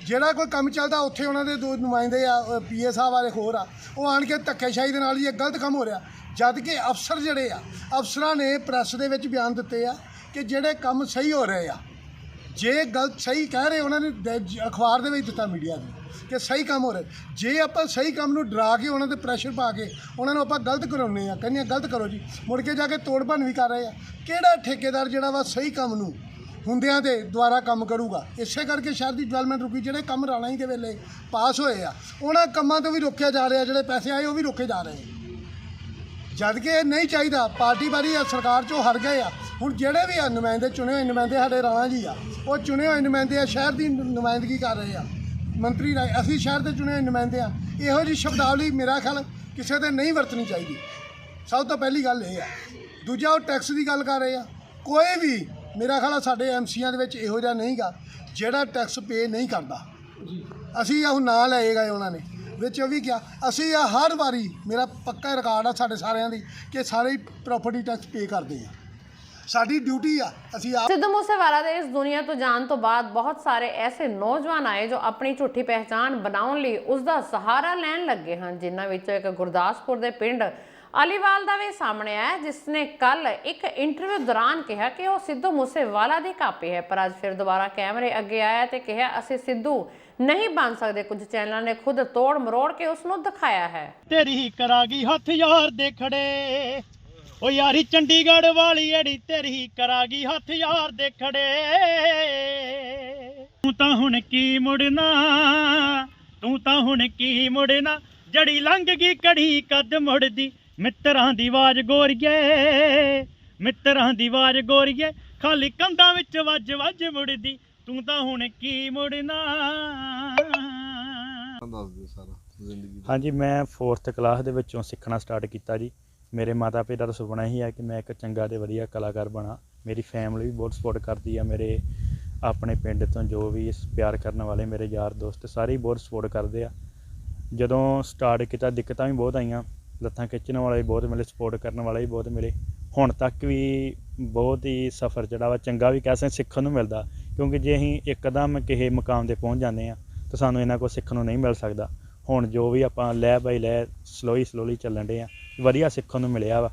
ਜਿਹੜਾ ਕੋਈ ਕੰਮ ਚੱਲਦਾ ਉੱਥੇ ਉਹਨਾਂ ਦੇ 2 ਨੁਮਾਇੰਦੇ ਆ, ਪੀਏ ਸਾਹਿਬ ਵਾਲੇ ਹੋਰ ਆ, ਉਹ ਆਣ ਕੇ ਧੱਕੇਸ਼ਾਹੀ ਦੇ ਨਾਲ ਹੀ ਇਹ ਗਲਤ ਕੰਮ ਹੋ ਰਿਹਾ। ਜਦ ਕਿ ਅਫਸਰ ਜਿਹੜੇ ਆ, ਅਫਸਰਾਂ ਨੇ ਪ੍ਰੈਸ ਦੇ ਵਿੱਚ ਬਿਆਨ ਦਿੱਤੇ ਆ ਕਿ ਜਿਹੜੇ ਕੰਮ ਸਹੀ ਹੋ ਰਹੇ ਆ, ਜੇ ਗਲਤ ਸਹੀ ਕਹਿ ਰਹੇ, ਉਹਨਾਂ ਨੇ ਅਖਬਾਰ ਦੇ ਵਿੱਚ ਦਿੱਤਾ ਮੀਡੀਆ ਨੂੰ ਕਿ ਸਹੀ ਕੰਮ ਹੋ ਰਿਹਾ। ਜੇ ਆਪਾਂ ਸਹੀ ਕੰਮ ਨੂੰ ਡਰਾ ਕੇ ਉਹਨਾਂ 'ਤੇ ਪ੍ਰੈਸ਼ਰ ਪਾ ਕੇ ਉਹਨਾਂ ਨੂੰ ਆਪਾਂ ਗਲਤ ਕਰਾਉਂਦੇ ਆ, ਕਹਿੰਦੇ ਆ ਗਲਤ ਕਰੋ ਜੀ, ਮੁੜ ਕੇ ਜਾ ਕੇ ਤੋੜ ਭੰਨ ਵੀ ਕਰ ਰਹੇ ਆ। ਕਿਹੜਾ ਠੇਕੇਦਾਰ ਜਿਹੜਾ ਵਾ ਸਹੀ ਕੰਮ ਨੂੰ ਹੁੰਦਿਆਂ ਦੇ ਦੁਆਰਾ ਕੰਮ ਕਰੂਗਾ? ਇਸੇ ਕਰਕੇ ਸ਼ਹਿਰ ਦੀ ਡਿਵੈਲਪਮੈਂਟ ਰੁਕੀ। ਜਿਹੜੇ ਕੰਮ ਰਾਣਾ ਹੀ ਦੇ ਵੇਲੇ ਪਾਸ ਹੋਏ ਆ, ਉਹਨਾਂ ਕੰਮਾਂ ਤੋਂ ਵੀ ਰੋਕਿਆ ਜਾ ਰਿਹਾ, ਜਿਹੜੇ ਪੈਸੇ ਆਏ ਉਹ ਵੀ ਰੋਕੇ ਜਾ ਰਹੇ, ਜਦ ਕਿ ਇਹ ਨਹੀਂ ਚਾਹੀਦਾ। ਪਾਰਟੀ ਵਾਰੀ ਸਰਕਾਰ 'ਚੋਂ ਹਟ ਗਏ ਆ। ਹੁਣ ਜਿਹੜੇ ਵੀ ਆ ਨੁਮਾਇੰਦੇ, ਚੁਣੇ ਹੋਏ ਨੁਮਾਇੰਦੇ ਸਾਡੇ ਰਾਣਾ ਜੀ ਆ, ਉਹ ਚੁਣੇ ਹੋਏ ਨੁਮਾਇੰਦੇ ਆ, ਸ਼ਹਿਰ ਦੀ ਨੁਮਾਇੰਦਗੀ ਕਰ ਰਹੇ ਆ, ਮੰਤਰੀ ਰਾਏ, ਅਸੀਂ ਸ਼ਹਿਰ ਦੇ ਚੁਣੇ ਹੋਏ ਨੁਮਾਇੰਦੇ ਆ। ਇਹੋ ਜਿਹੀ ਸ਼ਬਦਾਵਲੀ ਮੇਰਾ ਖਿਆਲ ਕਿਸੇ ਤੇ ਨਹੀਂ ਵਰਤਣੀ ਚਾਹੀਦੀ। ਸਭ ਤੋਂ ਪਹਿਲੀ ਗੱਲ ਇਹ ਆ। ਦੂਜਾ, ਉਹ ਟੈਕਸ ਦੀ ਗੱਲ ਕਰ ਰਹੇ ਆ। ਕੋਈ ਵੀ ਮੇਰਾ ਖਿਆਲ ਸਾਡੇ ਐਮਸੀਆਂ ਦੇ ਵਿੱਚ ਇਹੋ ਜਿਹਾ ਨਹੀਂਗਾ ਜਿਹੜਾ ਟੈਕਸ ਪੇ ਨਹੀਂ ਕਰਦਾ। ਅਸੀਂ ਉਹ ਨਾਂ ਲਏ ਗਏ ਉਹਨਾਂ ਨੇ ਵਿੱਚ, ਉਹ ਵੀ ਕਿਹਾ ਅਸੀਂ ਆ ਹਰ ਵਾਰੀ, ਮੇਰਾ ਪੱਕਾ ਰਿਕਾਰਡ ਆ ਸਾਡੇ ਸਾਰਿਆਂ ਦੀ ਕਿ ਸਾਰੇ ਹੀ ਪ੍ਰਾਪਰਟੀ ਟੈਕਸ ਪੇ ਕਰਦੇ ਆ, ਸਾਡੀ ਡਿਊਟੀ ਆ। ਅਸੀਂ ਸਿੱਧੂ ਮੂਸੇਵਾਲਾ ਦੇ ਇਸ ਦੁਨੀਆ ਤੋਂ ਜਾਣ ਤੋਂ ਬਾਅਦ ਬਹੁਤ ਸਾਰੇ ਐਸੇ ਨੌਜਵਾਨ ਆਏ ਜੋ ਆਪਣੀ ਝੂਠੀ ਪਹਿਚਾਣ ਬਣਾਉਣ ਲਈ ਉਸ ਦਾ ਸਹਾਰਾ ਲੈਣ ਲੱਗੇ ਹਨ, ਜਿਨ੍ਹਾਂ ਵਿੱਚੋਂ ਇੱਕ ਗੁਰਦਾਸਪੁਰ ਦੇ ਪਿੰਡ ਅਲੀਵਾਲ ਦਾ ਵੀ ਸਾਹਮਣੇ ਆਇਆ, ਜਿਸ ਨੇ ਕੱਲ ਇੱਕ ਇੰਟਰਵਿਊ ਦੌਰਾਨ ਕਿਹਾ ਕਿ ਉਹ ਸਿੱਧੂ ਮੂਸੇਵਾਲਾ ਦੀ ਕਾਪੀ ਹੈ, ਪਰ ਅੱਜ ਫਿਰ ਦੁਬਾਰਾ ਕੈਮਰੇ ਅੱਗੇ ਆਇਆ ਤੇ ਕਿਹਾ ਅਸੀਂ ਸਿੱਧੂ ਨਹੀਂ ਬਣ ਸਕਦੇ। ਕੁਝ ਚੈਨਲਾਂ ਨੇ ਖੁਦ ਤੋੜ ਮਰੋੜ ਕੇ ਉਸ ਨੂੰ ਦਿਖਾਇਆ ਹੈ। ਤੇਰੀ ਕਰਾਗੀ ਹੱਥ ਯਾਰ ਦੇ ਖੜੇ, ਓ ਯਾਰੀ ਚੰਡੀਗੜ੍ਹ ਵਾਲੀ ਏੜੀ ਤੇਰੀ ਕਰਾਗੀ ਹੱਥ ਯਾਰ ਦੇ ਖੜੇ। ਤੂੰ ਤਾਂ ਹੁਣ ਕੀ ਮੁੜਨਾ, ਤੂੰ ਤਾਂ ਹੁਣ ਕੀ ਮੁੜਨਾ, ਜੜੀ ਲੰਘ ਗਈ ਕੜੀ ਕਦ ਮੁੜਦੀ। ਮਿੱਤਰਾਂ ਦੀ ਆਵਾਜ਼ ਗੋਰੀਏ, ਮਿੱਤਰਾਂ ਦੀ ਆਵਾਜ਼ ਗੋਰੀਏ, ਖਾਲੀ ਕੰਧਾਂ ਵਿੱਚ ਵੱਜ ਵੱਜ ਮੁੜਦੀ। ਤੂੰ ਤਾਂ ਹੁਣ ਕੀ ਮੁੜਨਾ। ਹਾਂਜੀ, ਮੈਂ 4th ਕਲਾਸ ਦੇ ਵਿੱਚੋਂ ਸਿੱਖਣਾ ਸਟਾਰਟ ਕੀਤਾ ਜੀ। ਮੇਰੇ ਮਾਤਾ ਪਿਤਾ ਦਾ ਸੁਪਨਾ ਹੀ ਹੈ ਕਿ ਮੈਂ ਇੱਕ ਚੰਗਾ ਤੇ ਵਧੀਆ ਕਲਾਕਾਰ ਬਣਾ। ਮੇਰੀ ਫੈਮਿਲੀ ਵੀ ਬਹੁਤ ਸਪੋਰਟ ਕਰਦੀ ਆ, ਮੇਰੇ ਆਪਣੇ ਪਿੰਡ ਤੋਂ ਜੋ ਵੀ ਇਸ ਪਿਆਰ ਕਰਨ ਵਾਲੇ ਮੇਰੇ ਯਾਰ ਦੋਸਤ ਸਾਰੇ ਹੀ ਬਹੁਤ ਸਪੋਰਟ ਕਰਦੇ ਆ। ਜਦੋਂ ਸਟਾਰਟ ਕੀਤਾ ਦਿੱਕਤਾਂ ਵੀ ਬਹੁਤ ਆਈਆਂ, ਲੱਤਾਂ ਖਿੱਚਣ ਵਾਲੇ ਵੀ ਬਹੁਤ ਮਿਲੇ, ਸਪੋਰਟ ਕਰਨ ਵਾਲੇ ਵੀ ਬਹੁਤ ਮਿਲੇ। ਹੁਣ ਤੱਕ ਵੀ ਬਹੁਤ ਹੀ ਸਫ਼ਰ ਜਿਹੜਾ ਵਾ ਚੰਗਾ ਵੀ ਕਹਿ ਸਕਦੇ ਸਿੱਖਣ ਨੂੰ ਮਿਲਦਾ, ਕਿਉਂਕਿ ਜੇ ਅਸੀਂ ਇੱਕਦਮ ਕਿਸੇ ਮੁਕਾਮ 'ਤੇ ਪਹੁੰਚ ਜਾਂਦੇ ਹਾਂ ਤਾਂ ਸਾਨੂੰ ਇਹਨਾਂ ਕੁਛ ਸਿੱਖਣ ਨੂੰ ਨਹੀਂ ਮਿਲ ਸਕਦਾ। ਹੁਣ ਜੋ ਵੀ ਆਪਾਂ ਲੈ ਬਾਈ ਲੈ ਸਲੋਲੀ ਚੱਲਣ ਡੇ ਆ, ਵਧੀਆ ਸਿੱਖਣ ਨੂੰ ਮਿਲਿਆ ਵਾ।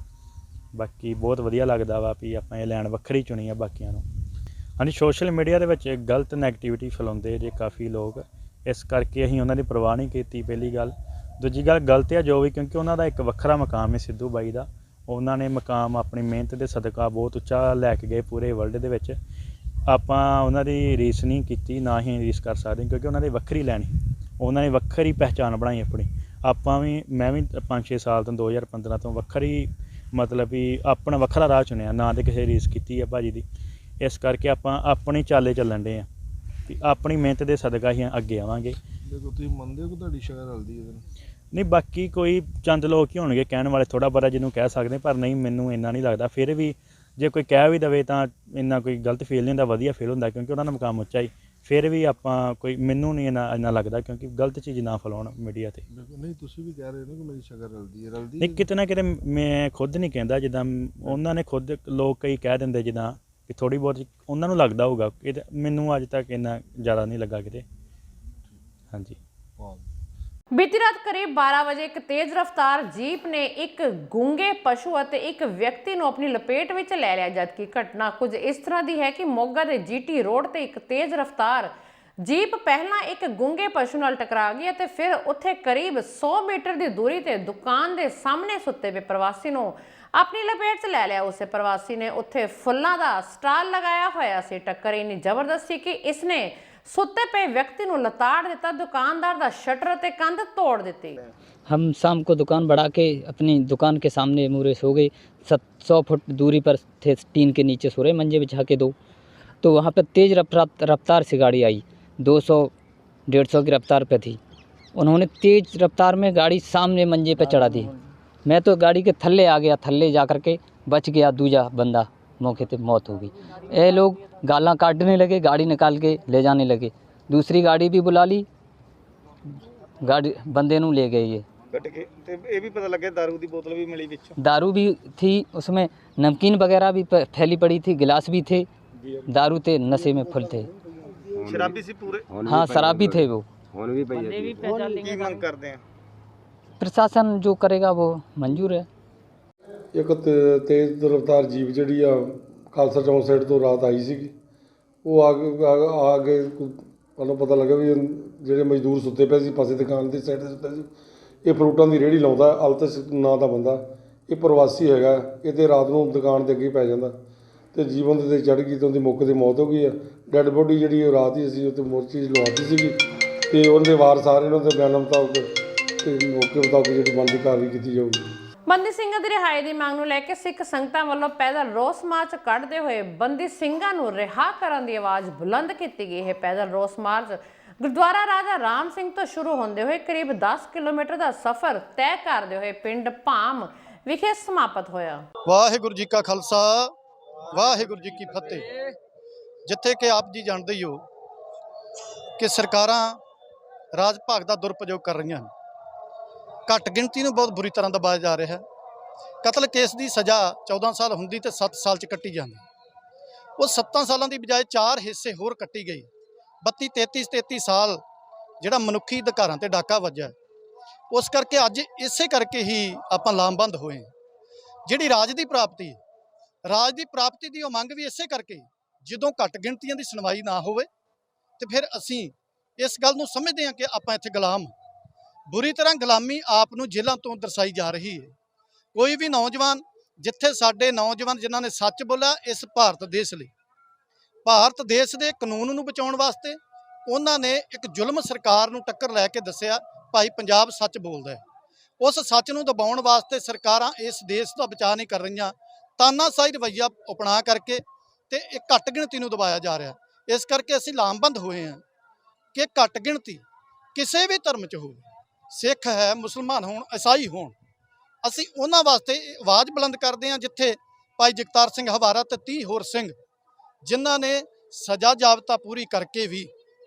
ਬਾਕੀ ਬਹੁਤ ਵਧੀਆ ਲੱਗਦਾ ਵਾ ਵੀ ਆਪਾਂ ਇਹ ਲਾਈਨ ਵੱਖਰੀ ਚੁਣੀ ਆ ਬਾਕੀਆਂ ਨੂੰ। ਹਾਂਜੀ, ਸੋਸ਼ਲ ਮੀਡੀਆ ਦੇ ਵਿੱਚ ਗਲਤ ਨੈਗੇਟਿਵਿਟੀ ਫੈਲਾਉਂਦੇ ਜੇ ਕਾਫੀ ਲੋਕ, ਇਸ ਕਰਕੇ ਅਸੀਂ ਉਹਨਾਂ ਦੀ ਪਰਵਾਹ ਨਹੀਂ ਕੀਤੀ, ਪਹਿਲੀ ਗੱਲ। ਦੂਜੀ ਗੱਲ ਗਲਤ ਆ ਜੋ ਵੀ, ਕਿਉਂਕਿ ਉਹਨਾਂ ਦਾ ਇੱਕ ਵੱਖਰਾ ਮਕਾਮ ਹੈ ਸਿੱਧੂ ਬਾਈ ਦਾ। ਉਹਨਾਂ ਨੇ ਮਕਾਮ ਆਪਣੀ ਮਿਹਨਤ ਦੇ ਸਦਕਾ ਬਹੁਤ ਉੱਚਾ ਲੈ ਕੇ ਗਏ ਪੂਰੇ ਵਰਲਡ ਦੇ ਵਿੱਚ। ਆਪਾਂ ਉਹਨਾਂ ਦੀ ਰੀਸ ਨਹੀਂ ਕੀਤੀ, ਨਾ ਹੀ ਰੀਸ ਕਰ ਸਕਦੇ, ਕਿਉਂਕਿ ਉਹਨਾਂ ਦੀ ਵੱਖਰੀ ਲਾਈਨ ਸੀ, ਉਹਨਾਂ ਨੇ ਵੱਖਰੀ ਪਹਿਚਾਣ ਬਣਾਈ ਆਪਣੀ। ਆਪਾਂ ਵੀ, ਮੈਂ ਵੀ 5-6 ਸਾਲ ਤੋਂ 2015 ਤੋਂ ਵੱਖਰੀ ਮਤਲਬ ਵੀ ਆਪਣਾ ਵੱਖਰਾ ਰਾਹ ਚੁਣਿਆ, ਨਾ ਤੇ ਕਿਸੇ ਰੀਸ ਕੀਤੀ ਆ ਭਾਜੀ ਦੀ। ਇਸ ਕਰਕੇ ਆਪਾਂ ਆਪਣੀ ਚਾਲੇ ਚੱਲਣ ਡੇ ਆ ਵੀ ਆਪਣੀ ਮਿਹਨਤ ਦੇ ਸਦਕਾ ਹੀ ਅੱਗੇ ਆਵਾਂਗੇ। ਦੇਖੋ ਤੁਸੀਂ ਮੰਨਦੇ ਹੋ ਕਿ ਤੁਹਾਡੀ ਸ਼ਕਲ ਰਲਦੀ ਹੈ? ਨਹੀਂ, ਬਾਕੀ ਕੋਈ ਚੰਦ ਲੋਕ ਹੀ ਹੋਣਗੇ ਕਹਿਣ ਵਾਲੇ, ਥੋੜ੍ਹਾ ਬਹੁਤਾ ਜਿਹਨੂੰ ਕਹਿ ਸਕਦੇ, ਪਰ ਨਹੀਂ, ਮੈਨੂੰ ਇੰਨਾ ਨਹੀਂ ਲੱਗਦਾ। ਫਿਰ ਵੀ ਜੇ ਕੋਈ ਕਹਿ ਵੀ ਦੇਵੇ ਤਾਂ ਇੰਨਾ ਕੋਈ ਗਲਤ ਫੀਲ ਨਹੀਂ ਹੁੰਦਾ, ਵਧੀਆ ਫੀਲ ਹੁੰਦਾ, ਕਿਉਂਕਿ ਉਹਨਾਂ ਦਾ ਮੁਕਾਮ ਉੱਚਾ ਹੀ। ਫਿਰ ਵੀ ਆਪਾਂ ਕੋਈ, ਮੈਨੂੰ ਨਹੀਂ ਇੰਨਾ ਲੱਗਦਾ, ਕਿਉਂਕਿ ਗਲਤ ਚੀਜ਼ ਨਾ ਫੈਲਾਉਣ ਮੀਡੀਆ 'ਤੇ। ਨਹੀਂ, ਤੁਸੀਂ ਵੀ ਕਹਿ ਰਹੇ ਹੋ ਕਿ ਮੇਰੀ ਸ਼ਕਲ ਰਲਦੀ ਹੈ, ਨਹੀਂ, ਕਿਤੇ ਨਾ ਕਿਤੇ ਮੈਂ ਖੁਦ ਨਹੀਂ ਕਹਿੰਦਾ, ਜਿੱਦਾਂ ਉਹਨਾਂ ਨੇ ਖੁਦ, ਲੋਕ ਕਈ ਕਹਿ ਦਿੰਦੇ ਜਿੱਦਾਂ ਕਿ ਥੋੜ੍ਹੀ ਬਹੁਤ ਉਹਨਾਂ ਨੂੰ ਲੱਗਦਾ ਹੋਊਗਾ, ਮੈਨੂੰ ਅੱਜ ਤੱਕ ਇੰਨਾ ਜ਼ਿਆਦਾ ਨਹੀਂ ਲੱਗਾ ਕਿਤੇ। ਹਾਂਜੀ। ਬੀਤੀ ਰਾਤ ਕਰੀਬ 12 ਵਜੇ ਇੱਕ ਤੇਜ਼ ਰਫ਼ਤਾਰ ਜੀਪ ਨੇ ਇੱਕ ਗੂੰਗੇ ਪਸ਼ੂ ਅਤੇ ਇੱਕ ਵਿਅਕਤੀ ਨੂੰ ਆਪਣੀ ਲਪੇਟ ਵਿੱਚ ਲੈ ਲਿਆ, ਜਦਕਿ ਘਟਨਾ ਕੁਝ ਇਸ ਤਰ੍ਹਾਂ ਦੀ ਹੈ ਕਿ ਮੋਗਾ ਦੇ GT ਰੋਡ ਤੇ ਇੱਕ ਤੇਜ਼ ਰਫ਼ਤਾਰ ਜੀਪ ਪਹਿਲਾਂ ਇੱਕ ਗੂੰਗੇ ਪਸ਼ੂ ਨਾਲ ਟਕਰਾ ਗਈ ਅਤੇ ਫਿਰ ਉੱਥੇ ਕਰੀਬ 100 ਮੀਟਰ ਦੀ ਦੂਰੀ ਤੇ ਦੁਕਾਨ ਦੇ ਸਾਹਮਣੇ ਸੁੱਤੇ ਪਏ ਪ੍ਰਵਾਸੀ ਨੂੰ ਆਪਣੀ ਲਪੇਟ 'ਚ ਲੈ ਲਿਆ। ਉਸੇ ਪ੍ਰਵਾਸੀ ਨੇ ਉੱਥੇ ਫੁੱਲਾਂ ਦਾ ਸਟਾਲ ਲਗਾਇਆ ਹੋਇਆ ਸੀ। ਟੱਕਰ ਇੰਨੀ ਜ਼ਬਰਦਸਤ ਸੀ ਕਿ ਇਸਨੇ सुते पे व्यक्ति नु लताड़ देता, दुकानदार दा शटर ते कंध तोड़ देती। हम शाम को दुकान बढ़ा के अपनी दुकान के सामने मुरे सो गए। 100 फुट दूरी पर थे, टीन के नीचे सो रहे मंजे बिछा के दो। तो वहाँ पे तेज़ रफ्तार से गाड़ी आई, 200-150 की रफ्तार पे थी। उन्होंने तेज़ रफ्तार में गाड़ी सामने मंजे पे चढ़ा दी। मैं तो गाड़ी के थल्ले आ गया, थल्ले जा कर के बच गया। दूजा बंदा मौके पे मौत हो गई। ये लोग गाला काटने लगे, गाड़ी निकाल के ले जाने लगे। दूसरी गाड़ी भी बुला ली, गाड़ी बंदे नू ले गए। ये ये भी पता लगे दारू दी बोतल भी मिली विच, दारू भी थी उसमें, नमकीन वगैरह भी फैली पड़ी थी, गिलास भी थे, दारू थे, नशे में फुल थे, शराबी सी पूरे। हाँ, शराबी थे वो। की मांग करते हैं? प्रशासन जो करेगा वो मंजूर है। ਇੱਕ ਤੇਜ਼ ਰਫ਼ਤਾਰ ਜੀਪ ਜਿਹੜੀ ਆ ਖਾਲਸਾ ਚੌਂਕ ਸਾਈਡ ਤੋਂ ਰਾਤ ਆਈ ਸੀਗੀ। ਉਹ ਆ ਕੇ ਸਾਨੂੰ ਪਤਾ ਲੱਗਾ ਵੀ ਜਿਹੜੇ ਮਜ਼ਦੂਰ ਸੁੱਤੇ ਪਏ ਸੀ ਪਾਸੇ ਦੁਕਾਨ ਦੀ ਸਾਈਡ 'ਤੇ ਸੁੱਤੇ ਸੀ। ਇਹ ਫਰੂਟਾਂ ਦੀ ਰੇਹੜੀ ਲਾਉਂਦਾ, ਅਲਤਸ ਨਾਂ ਦਾ ਬੰਦਾ, ਇਹ ਪ੍ਰਵਾਸੀ ਹੈਗਾ। ਇਹ ਤੇ ਰਾਤ ਨੂੰ ਦੁਕਾਨ ਦੇ ਅੱਗੇ ਪੈ ਜਾਂਦਾ ਤੇ ਜੀਵਨ ਦੇ ਚੜ੍ਹ ਗਈ ਤੇ ਉਹਦੀ ਮੌਕੇ 'ਤੇ ਮੌਤ ਹੋ ਗਈ ਆ। ਡੈੱਡ ਬੋਡੀ ਜਿਹੜੀ ਉਹ ਰਾਤ ਹੀ ਅਸੀਂ ਉੱਥੇ ਮੋਰਚੀ 'ਚ ਲਵਾਤੀ ਸੀਗੀ ਤੇ ਉਹਦੇ ਵਾਰਸ ਆ ਰਹੇ ਨੇ, ਉਹਦੇ ਬਿਆਨਾਂ ਮੁਤਾਬਕ ਤੇ ਮੌਕੇ ਮੁਤਾਬਕ ਜਿਹੜੀ ਬਣਦੀ ਕਾਰਵਾਈ ਕੀਤੀ ਜਾਊਗੀ। ਬੰਦੀ ਸਿੰਘਾਂ ਦੀ ਰਿਹਾਈ ਦੀ ਮੰਗ ਨੂੰ ਲੈ ਕੇ ਸਿੱਖ ਸੰਗਤਾਂ ਵੱਲੋਂ ਪੈਦਲ ਰੋਸ ਮਾਰਚ ਕੱਢਦੇ ਹੋਏ ਬੰਦੀ ਸਿੰਘਾਂ ਨੂੰ ਰਿਹਾ ਕਰਨ ਦੀ ਆਵਾਜ਼ ਬੁਲੰਦ ਕੀਤੀ ਗਈ ਹੈ। ਪੈਦਲ ਰੋਸ ਮਾਰਚ ਗੁਰਦੁਆਰਾ ਰਾਜਾ ਰਾਮ ਸਿੰਘ ਤੋਂ ਸ਼ੁਰੂ ਹੁੰਦੇ ਹੋਏ ਕਰੀਬ 10 ਕਿਲੋਮੀਟਰ ਦਾ ਸਫ਼ਰ ਤੈਅ ਕਰਦੇ ਹੋਏ ਪਿੰਡ ਭਾਮ ਵਿਖੇ ਸਮਾਪਤ ਹੋਇਆ। ਵਾਹਿਗੁਰੂ ਜੀ ਕਾ ਖਾਲਸਾ, ਵਾਹਿਗੁਰੂ ਜੀ ਕੀ ਫਤਿਹ। ਜਿੱਥੇ ਕਿ ਆਪ ਜੀ ਜਾਣਦੇ ਹੀ ਹੋ ਕਿ ਸਰਕਾਰਾਂ ਰਾਜ ਭਾਗ ਦਾ ਦੁਰਉਪਯੋਗ ਕਰ ਰਹੀਆਂ ਹਨ। ਘੱਟ ਗਿਣਤੀ ਨੂੰ ਬਹੁਤ ਬੁਰੀ ਤਰ੍ਹਾਂ ਦਬਾਇਆ ਜਾ ਰਿਹਾ ਹੈ। ਕਤਲ ਕੇਸ ਦੀ ਸਜ਼ਾ 14 ਸਾਲ ਹੁੰਦੀ ਤੇ 7 ਸਾਲ 'ਚ ਕੱਟੀ ਜਾਂਦੀ, ਉਹ 7 ਸਾਲਾਂ ਦੀ ਬਜਾਏ 4 ਹਿੱਸੇ ਹੋਰ ਕੱਟੀ ਗਈ। 32, 33 ਸਾਲ ਜਿਹੜਾ ਮਨੁੱਖੀ ਅਧਿਕਾਰਾਂ ਤੇ ਡਾਕਾ ਵੱਜਾ। ਉਸ ਕਰਕੇ ਅੱਜ ਇਸੇ ਕਰਕੇ ਹੀ ਆਪਾਂ ਲਾਮਬੰਦ ਹੋਏ। ਜਿਹੜੀ ਰਾਜ ਦੀ ਪ੍ਰਾਪਤੀ ਦੀ ਉਹ ਮੰਗ ਵੀ ਇਸੇ ਕਰਕੇ, ਜਦੋਂ ਘੱਟ ਗਿਣਤੀਆਂ ਦੀ ਸੁਣਵਾਈ ਨਾ ਹੋਵੇ ਤੇ ਫਿਰ ਅਸੀਂ ਇਸ ਗੱਲ ਨੂੰ ਸਮਝਦੇ ਹਾਂ ਕਿ ਆਪਾਂ ਇੱਥੇ ਗੁਲਾਮ, ਬੁਰੀ ਤਰ੍ਹਾਂ ਗੁਲਾਮੀ ਆਪ ਨੂੰ ਜੇਲ੍ਹਾਂ ਤੋਂ ਦਰਸਾਈ ਜਾ ਰਹੀ ਹੈ। ਕੋਈ ਵੀ ਨੌਜਵਾਨ, ਜਿੱਥੇ ਸਾਡੇ ਨੌਜਵਾਨ ਜਿਨ੍ਹਾਂ ਨੇ ਸੱਚ ਬੋਲਿਆ ਇਸ ਭਾਰਤ ਦੇਸ਼ ਲਈ, ਭਾਰਤ ਦੇਸ਼ ਦੇ ਕਾਨੂੰਨ ਨੂੰ ਬਚਾਉਣ ਵਾਸਤੇ ਉਹਨਾਂ ਨੇ ਇੱਕ ਜ਼ੁਲਮ ਸਰਕਾਰ ਨੂੰ ਟੱਕਰ ਲੈ ਕੇ ਦੱਸਿਆ ਭਾਈ ਪੰਜਾਬ ਸੱਚ ਬੋਲਦਾ ਹੈ। ਉਸ ਸੱਚ ਨੂੰ ਦਬਾਉਣ ਵਾਸਤੇ ਸਰਕਾਰਾਂ ਇਸ ਦੇਸ਼ ਦਾ ਬਚਾਅ ਨਹੀਂ ਕਰ ਰਹੀਆਂ। ਤਾਨਾਸ਼ਾਹੀ ਰਵੱਈਆ ਅਪਣਾ ਕਰਕੇ ਤੇ ਇਹ ਘੱਟ ਗਿਣਤੀ ਨੂੰ ਦਬਾਇਆ ਜਾ ਰਿਹਾ। ਇਸ ਕਰਕੇ ਅਸੀਂ ਲਾਮਬੰਦ ਹੋਏ ਹਾਂ ਕਿ ਘੱਟ ਗਿਣਤੀ ਕਿਸੇ ਵੀ ਧਰਮ 'ਚ ਹੋਵੇ, ਸਿੱਖ ਹੈ, ਮੁਸਲਮਾਨ ਹੋਣ, ਈਸਾਈ ਹੋਣ, ਅਸੀਂ ਉਹਨਾਂ ਵਾਸਤੇ ਆਵਾਜ਼ ਬੁਲੰਦ ਕਰਦੇ ਹਾਂ। ਜਿੱਥੇ ਭਾਈ ਜਗਤਾਰ ਸਿੰਘ ਹਵਾਰਾ ਤੇ 30 ਹੋਰ ਸਿੰਘ ਜਿਨ੍ਹਾਂ ਨੇ ਸਜ਼ਾ ਜਾਬਤਾ ਪੂਰੀ ਕਰਕੇ ਵੀ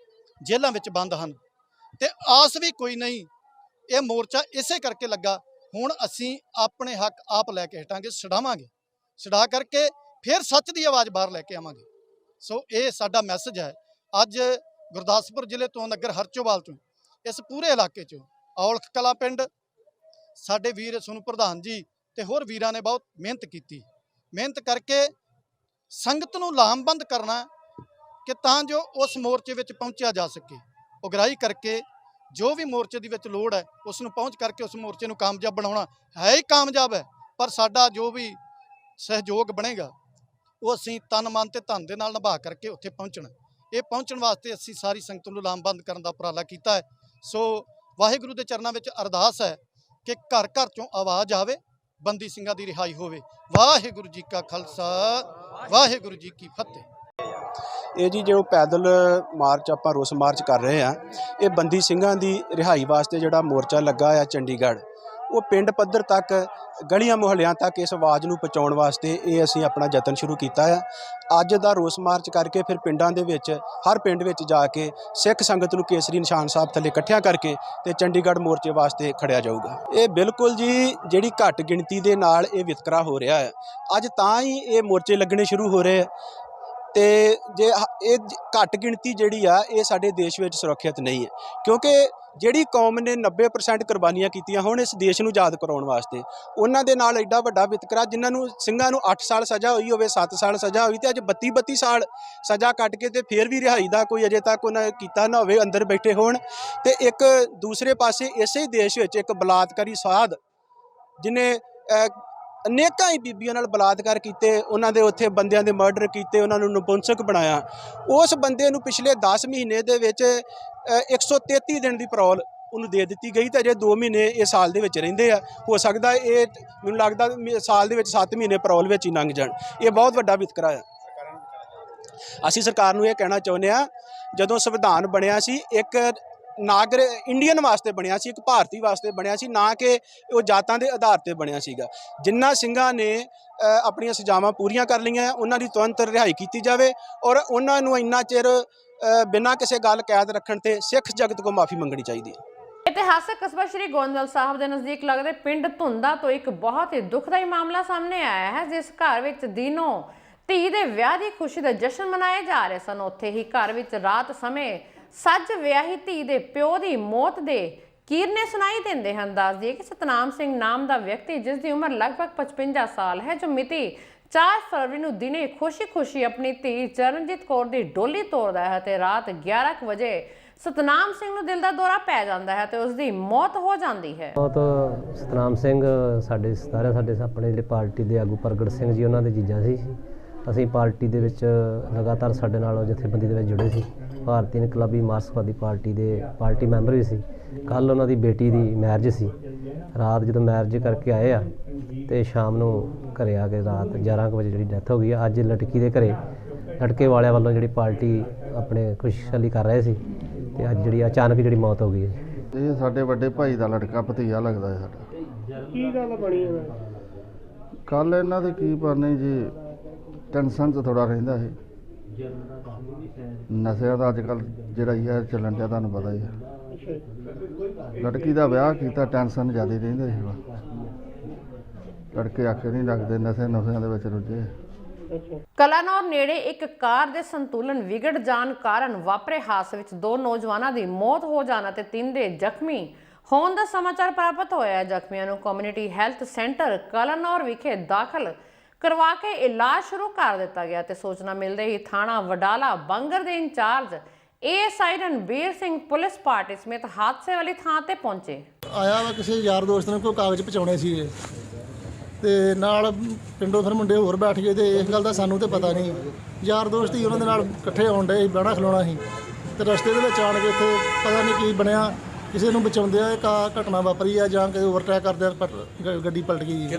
ਜੇਲ੍ਹਾਂ ਵਿੱਚ ਬੰਦ ਹਨ ਤੇ ਆਸ ਵੀ ਕੋਈ ਨਹੀਂ। ਇਹ ਮੋਰਚਾ ਇਸੇ ਕਰਕੇ ਲੱਗਾ। ਹੁਣ ਅਸੀਂ ਆਪਣੇ ਹੱਕ ਆਪ ਲੈ ਕੇ ਹਟਾਂਗੇ, ਛਡਾਵਾਂਗੇ, ਛਡਾ ਕਰਕੇ ਫਿਰ ਸੱਚ ਦੀ ਆਵਾਜ਼ ਬਾਹਰ ਲੈ ਕੇ ਆਵਾਂਗੇ। ਸੋ ਇਹ ਸਾਡਾ ਮੈਸੇਜ ਹੈ। ਅੱਜ ਗੁਰਦਾਸਪੁਰ ਜ਼ਿਲ੍ਹੇ ਤੋਂ ਨਗਰ ਹਰਚੋਵਾਲ ਤੋਂ ਇਸ ਪੂਰੇ ਇਲਾਕੇ 'ਚ ਔਲਖ ਕਲਾਂ ਪਿੰਡ ਸਾਡੇ ਵੀਰ ਸੁਨੂੰ ਪ੍ਰਧਾਨ ਜੀ ਤੇ ਹੋਰ ਵੀਰਾਂ ਨੇ ਬਹੁਤ ਮਿਹਨਤ ਕੀਤੀ। ਮਿਹਨਤ ਕਰਕੇ ਸੰਗਤ ਨੂੰ ਲਾਮਬੰਦ ਕਰਨਾ ਕਿ ਤਾਂ ਜੋ ਉਸ ਮੋਰਚੇ ਵਿੱਚ ਪਹੁੰਚਿਆ ਜਾ ਸਕੇ। ਉਗਰਾਹੀ ਕਰਕੇ ਜੋ ਵੀ ਮੋਰਚੇ ਦੀ ਵਿੱਚ ਲੋੜ ਹੈ ਉਸ ਨੂੰ ਪਹੁੰਚ ਕਰਕੇ ਉਸ ਮੋਰਚੇ ਨੂੰ ਕਾਮਯਾਬ ਬਣਾਉਣਾ ਹੈ ਹੀ ਕਾਮਯਾਬ ਹੈ। ਪਰ ਸਾਡਾ ਜੋ ਵੀ ਸਹਿਯੋਗ ਬਣੇਗਾ ਉਹ ਅਸੀਂ ਤਨ ਮਨ ਤੇ ਧਨ ਦੇ ਨਾਲ ਨਿਭਾ ਕਰਕੇ ਉੱਥੇ ਪਹੁੰਚਣਾ। ਇਹ ਪਹੁੰਚਣ ਵਾਸਤੇ ਅਸੀਂ ਸਾਰੀ ਸੰਗਤ ਨੂੰ ਲਾਮਬੰਦ ਕਰਨ ਦਾ ਉਪਰਾਲਾ ਕੀਤਾ ਹੈ। ਸੋ ਵਾਹਿਗੁਰੂ ਦੇ ਚਰਨਾਂ ਵਿੱਚ ਅਰਦਾਸ ਹੈ ਕਿ ਘਰ ਘਰ ਚੋਂ ਆਵਾਜ਼ ਆਵੇ, ਬੰਦੀ ਸਿੰਘਾਂ ਦੀ ਰਿਹਾਈ ਹੋਵੇ। ਵਾਹਿਗੁਰੂ ਜੀ ਕਾ ਖਾਲਸਾ, ਵਾਹਿਗੁਰੂ ਜੀ ਕੀ ਫਤਿਹ। ਇਹ ਜੀ ਜੋ ਪੈਦਲ ਮਾਰਚ ਆਪਾਂ ਰੋਸ ਮਾਰਚ ਕਰ ਰਹੇ ਆ, ਇਹ ਬੰਦੀ ਸਿੰਘਾਂ ਦੀ ਰਿਹਾਈ ਵਾਸਤੇ ਜਿਹੜਾ ਮੋਰਚਾ ਲੱਗਾ ਆ ਚੰਡੀਗੜ੍ਹ, ਉਹ ਪਿੰਡ ਪੱਧਰ ਤੱਕ ਗਲੀਆਂ ਮੁਹੱਲਿਆਂ ਤੱਕ ਇਸ ਆਵਾਜ਼ ਨੂੰ ਪਹੁੰਚਾਉਣ ਵਾਸਤੇ ਇਹ ਅਸੀਂ ਆਪਣਾ ਯਤਨ ਸ਼ੁਰੂ ਕੀਤਾ ਆ। ਅੱਜ ਦਾ ਰੋਸ ਮਾਰਚ ਕਰਕੇ ਫਿਰ ਪਿੰਡਾਂ ਦੇ ਵਿੱਚ ਹਰ ਪਿੰਡ ਵਿੱਚ ਜਾ ਕੇ ਸਿੱਖ ਸੰਗਤ ਨੂੰ ਕੇਸਰੀ ਨਿਸ਼ਾਨ ਸਾਹਿਬ ਥੱਲੇ ਇਕੱਠਿਆਂ ਕਰਕੇ ਤੇ ਚੰਡੀਗੜ੍ਹ ਮੋਰਚੇ ਵਾਸਤੇ ਖੜਿਆ ਜਾਊਗਾ। ਇਹ ਬਿਲਕੁਲ ਜੀ ਜਿਹੜੀ ਘੱਟ ਗਿਣਤੀ ਦੇ ਨਾਲ ਇਹ ਵਿਤਕਰਾ ਹੋ ਰਿਹਾ ਹੈ, ਅੱਜ ਤਾਂ ਹੀ ਇਹ ਮੋਰਚੇ ਲੱਗਣੇ ਸ਼ੁਰੂ ਹੋ ਰਹੇ ਆ। ਤੇ ਜੇ ਇਹ ਘੱਟ ਗਿਣਤੀ ਜਿਹੜੀ ਆ ਇਹ ਸਾਡੇ ਦੇਸ਼ ਵਿੱਚ ਸੁਰੱਖਿਅਤ ਨਹੀਂ ਹੈ, ਕਿਉਂਕਿ ਜਿਹੜੀ ਕੌਮ ਨੇ 90% ਕੁਰਬਾਨੀਆਂ ਕੀਤੀਆਂ ਹੁਣ ਇਸ ਦੇਸ਼ ਨੂੰ ਯਾਦ ਕਰਾਉਣ ਵਾਸਤੇ, ਉਹਨਾਂ ਦੇ ਨਾਲ ਐਡਾ ਵੱਡਾ ਵਿਤਕਰਾ, ਜਿਨ੍ਹਾਂ ਨੂੰ ਸਿੰਘਾਂ ਨੂੰ 8 ਸਾਲ ਸਜ਼ਾ ਹੋਈ ਹੋਵੇ, 7 ਸਾਲ ਸਜ਼ਾ ਹੋਈ ਤੇ ਅੱਜ 32 ਸਾਲ ਸਜ਼ਾ ਕੱਟ ਕੇ ਤੇ ਫਿਰ ਵੀ ਰਿਹਾਈ ਦਾ ਕੋਈ ਅਜੇ ਤੱਕ ਉਹਨਾਂ ਨੇ ਕੀਤਾ ਨਾ ਹੋਵੇ, ਅੰਦਰ ਬੈਠੇ ਹੋਣ। ਤੇ ਇੱਕ ਦੂਸਰੇ ਪਾਸੇ ਇਸੇ ਦੇਸ਼ ਵਿੱਚ ਇੱਕ ਬਲਾਤਕਾਰੀ ਸਾਧ ਜਿਹਨੇ ਅਨੇਕਾਂ ਹੀ ਬੀਬੀਆਂ ਨਾਲ ਬਲਾਤਕਾਰ ਕੀਤੇ, ਉਹਨਾਂ ਦੇ ਉੱਥੇ ਬੰਦਿਆਂ ਦੇ ਮਰਡਰ ਕੀਤੇ, ਉਹਨਾਂ ਨੂੰ ਨਪੁੰਸਕ ਬਣਾਇਆ, ਉਸ ਬੰਦੇ ਨੂੰ ਪਿਛਲੇ 10 ਮਹੀਨੇ ਦੇ ਵਿੱਚ 133 ਦਿਨ ਦੀ ਪੈਰੋਲ ਉਹਨੂੰ ਦੇ ਦਿੱਤੀ ਗਈ ਤੇ ਅਜੇ 2 ਮਹੀਨੇ ਇਹ ਸਾਲ ਦੇ ਵਿੱਚ ਰਹਿੰਦੇ ਆ। ਹੋ ਸਕਦਾ ਇਹ ਮੈਨੂੰ ਲੱਗਦਾ ਸਾਲ ਦੇ ਵਿੱਚ 7 ਮਹੀਨੇ ਪੈਰੋਲ ਵਿੱਚ ਹੀ ਲੰਘ ਜਾਣ। ਇਹ ਬਹੁਤ ਵੱਡਾ ਵਿਤਕਰਾ ਆ। ਅਸੀਂ ਸਰਕਾਰ ਨੂੰ ਇਹ ਕਹਿਣਾ ਚਾਹੁੰਦੇ ਆ, ਜਦੋਂ ਸੰਵਿਧਾਨ ਬਣਿਆ ਸੀ ਇੱਕ ਇੰਡੀਅਨ ਵਾਸਤੇ ਬਣਿਆ ਸੀ, ਇੱਕ ਭਾਰਤੀ ਵਾਸਤੇ ਬਣਿਆ ਸੀ, ਨਾ ਕਿ ਉਹ ਜਾਤਾਂ ਦੇ ਆਧਾਰ ਤੇ ਬਣਿਆ ਸੀਗਾ। ਜਿਨ੍ਹਾਂ ਸਿੰਘਾਂ ਨੇ ਆਪਣੀਆਂ ਸਜ਼ਾਵਾਂ ਪੂਰੀਆਂ ਕਰ ਲਈਆਂ ਉਹਨਾਂ ਦੀ ਤੁਰੰਤ ਰਿਹਾਈ ਕੀਤੀ ਜਾਵੇ ਔਰ ਉਹਨਾਂ ਨੂੰ ਇੰਨਾ ਚਿਰ ਬਿਨਾਂ ਕਿਸੇ ਗੱਲ ਕੈਦ ਰੱਖਣ ਤੇ ਸਿੱਖ ਜਗਤ ਕੋਲ ਮਾਫੀ ਮੰਗਣੀ ਚਾਹੀਦੀ ਹੈ। ਇਤਿਹਾਸਕ ਕਸਬਾ ਸ਼੍ਰੀ ਗੋਇੰਦਵਾਲ ਸਾਹਿਬ ਦੇ ਨਜ਼ਦੀਕ ਲੱਗਦੇ ਪਿੰਡ ਧੁੰਦਾ ਤੋਂ ਇੱਕ ਬਹੁਤ ਹੀ ਦੁਖਦਾਈ ਮਾਮਲਾ ਸਾਹਮਣੇ ਆਇਆ ਹੈ, ਜਿਸ ਘਰ ਵਿੱਚ ਦਿਨੋਂ ਧੀ ਦੇ ਵਿਆਹ ਦੀ ਖੁਸ਼ੀ ਦਾ ਜਸ਼ਨ ਮਨਾਏ ਜਾ ਰਹੇ ਸਨ। ਉੱਥੇ ਹੀ ਘਰ ਵਿੱਚ ਰਾਤ ਸਮੇਂ ਸੱਜ ਵਿਆਹੀ ਧੀ ਦੇ ਪਿਓ ਦੀ ਮੌਤ ਦੇ ਕੀਰਨੇ ਸੁਣਾਈ ਦਿੰਦੇ ਹਨ। ਦੱਸ ਦਈਏ ਕਿ ਸਤਨਾਮ ਸਿੰਘ ਨਾਮ ਦਾ ਵਿਅਕਤੀ, ਜਿਸ ਦੀ ਉਮਰ ਲਗਭਗ 55 ਸਾਲ ਹੈ, ਜੋ ਮਿਤੀ 4 ਫਰਵਰੀ ਨੂੰ ਦਿਨੇ ਖੁਸ਼ੀ-ਖੁਸ਼ੀ ਆਪਣੀ ਧੀ ਚਰਨਜੀਤ ਕੌਰ ਦੀ ਡੋਲੀ ਤੋਰਦਾ ਹੈ ਤੇ ਰਾਤ 11 ਵਜੇ ਸਤਨਾਮ ਸਿੰਘ ਨੂੰ ਦਿਲ ਦਾ ਦੌਰਾ ਪੈ ਜਾਂਦਾ ਹੈ ਤੇ ਉਸ ਦੀ ਮੌਤ ਹੋ ਜਾਂਦੀ ਹੈ। ਸਤਨਾਮ ਸਿੰਘ ਸਾਡੇ ਆਪਣੇ ਜਿਹੜੇ ਪਾਰਟੀ ਦੇ ਆਗੂ ਪ੍ਰਗਟ ਸਿੰਘ ਜੀ ਉਹਨਾਂ ਦੇ ਜੀਜਾ ਸੀ। ਅਸੀਂ ਪਾਰਟੀ ਦੇ ਵਿੱਚ ਲਗਾਤਾਰ ਸਾਡੇ ਨਾਲ ਜਥੇਬੰਦੀ ਦੇ ਵਿੱਚ ਜੁੜੇ ਸੀ। ਭਾਰਤੀ ਇਨਕਲਾਬੀ ਮਾਰਕਸਵਾਦੀ ਪਾਰਟੀ ਦੇ ਪਾਰਟੀ ਮੈਂਬਰ ਵੀ ਸੀ। ਕੱਲ੍ਹ ਉਹਨਾਂ ਦੀ ਬੇਟੀ ਦੀ ਮੈਰਿਜ ਸੀ। ਰਾਤ ਜਦੋਂ ਮੈਰਿਜ ਕਰਕੇ ਆਏ ਆ ਤੇ ਸ਼ਾਮ ਨੂੰ ਘਰੇ ਆ ਕੇ ਰਾਤ 11 ਵਜੇ ਜਿਹੜੀ ਡੈਥ ਹੋ ਗਈ ਆ। ਅੱਜ ਲੜਕੀ ਦੇ ਘਰੇ ਲੜਕੇ ਵਾਲਿਆਂ ਵੱਲੋਂ ਜਿਹੜੀ ਪਾਰਟੀ ਆਪਣੇ ਖੁਸ਼ਹਾਲੀ ਕਰ ਰਹੇ ਸੀ ਤੇ ਅੱਜ ਜਿਹੜੀ ਅਚਾਨਕ ਜਿਹੜੀ ਮੌਤ ਹੋ ਗਈ ਹੈ। ਇਹ ਸਾਡੇ ਵੱਡੇ ਭਾਈ ਦਾ ਲੜਕਾ ਭਤੀਜਾ ਲੱਗਦਾ ਹੈ ਸਾਡਾ। ਕੀ ਗੱਲ ਬਣੀ ਹੈ? ਕੱਲ ਇਹਨਾਂ ਦੇ ਕੀ ਬਣਨੇ ਜੀ, ਟੈਨਸ਼ਨ 'ਚ ਥੋੜਾ ਰਹਿੰਦਾ ਹੈ। ਨਸ਼ਿਆਂ ਦਾ ਅੱਜ ਕੱਲ੍ਹ ਜਿਹੜਾ ਹੀ ਹੈ ਚੱਲਣ ਡਿਆ, ਤੁਹਾਨੂੰ ਪਤਾ ਹੀ ਹੈ। ਲੜਕੀ ਦਾ ਵਿਆਹ ਕੀਤਾ, ਟੈਨਸ਼ਨ ਜ਼ਿਆਦਾ ਰਹਿੰਦੇ ਸੀ। ਲੜਕੇ ਆਖੇ ਨਹੀਂ ਲੱਗਦੇ, ਨਸ਼ਿਆਂ ਦੇ ਵਿੱਚ ਰੁੱਝੇ। ਕਲਾਨੌਰ ਨੇੜੇ ਇੱਕ ਕਾਰ ਦੇ ਸੰਤੁਲਨ ਵਿਗੜ ਜਾਣ ਕਾਰਨ ਵਾਪਰੇ ਹਾਦਸੇ ਵਿੱਚ 2 ਨੌਜਵਾਨਾਂ ਦੀ ਮੌਤ ਹੋ ਜਾਣ ਅਤੇ 3 ਦੇ ਜ਼ਖਮੀ ਹੋਣ ਦਾ ਸਮਾਚਾਰ ਪ੍ਰਾਪਤ ਹੋਇਆ ਹੈ। ਜ਼ਖਮੀਆਂ ਨੂੰ ਕਮਿਊਨਿਟੀ ਹੈਲਥ ਸੈਂਟਰ ਕਲਾਨੌਰ ਵਿਖੇ ਦਾਖਲ ਕਰਵਾ ਕੇ ਇਲਾਜ ਸ਼ੁਰੂ ਕਰ ਦਿੱਤਾ ਗਿਆ ਤੇ ਸੂਚਨਾ ਮਿਲਦੇ ਹੀ ਥਾਣਾ ਵਡਾਲਾ ਬੰਗਰ ਦੇ incharge ASI Ranbir Singh police party ਸਮੇਤ ਹਾਦਸੇ ਵਾਲੀ ਥਾਂ ਤੇ ਪਹੁੰਚੇ। ਆਇਆ ਵਾ ਕਿਸੇ ਯਾਰ ਦੋਸਤ ਨੇ ਕੋਈ ਕਾਗਜ਼ ਪਹੁੰਚਾਉਣੇ ਸੀਗੇ ਤੇ ਨਾਲ ਪਿੰਡੋਂ ਫਿਰ ਮੁੰਡੇ ਹੋਰ ਬੈਠ ਗਏ ਤੇ ਇਸ ਗੱਲ ਦਾ ਸਾਨੂੰ ਤੇ ਪਤਾ ਨਹੀਂ। ਯਾਰ ਦੋਸਤ ਹੀ ਉਹਨਾਂ ਦੇ ਨਾਲ ਇਕੱਠੇ ਆਉਣ ਡਏ, ਬਹਿਣਾ ਖਲੋਣਾ ਸੀ ਤੇ ਰਸਤੇ ਦੇ ਵਿੱਚ ਆਣ ਕੇ ਇੱਥੇ ਪਤਾ ਨਹੀਂ ਕੀ ਬਣਿਆ, ਕਿਸੇ ਨੂੰ ਬਚਾਉਂਦੇ ਆ ਇੱਕ ਘਟਨਾ ਵਾਪਰੀ ਆ ਜਾਂ ਕਿ ਓਵਰਟੇਕ ਕਰਦੇ ਗੱਡੀ ਪਲਟ ਗਈ ਜੀ।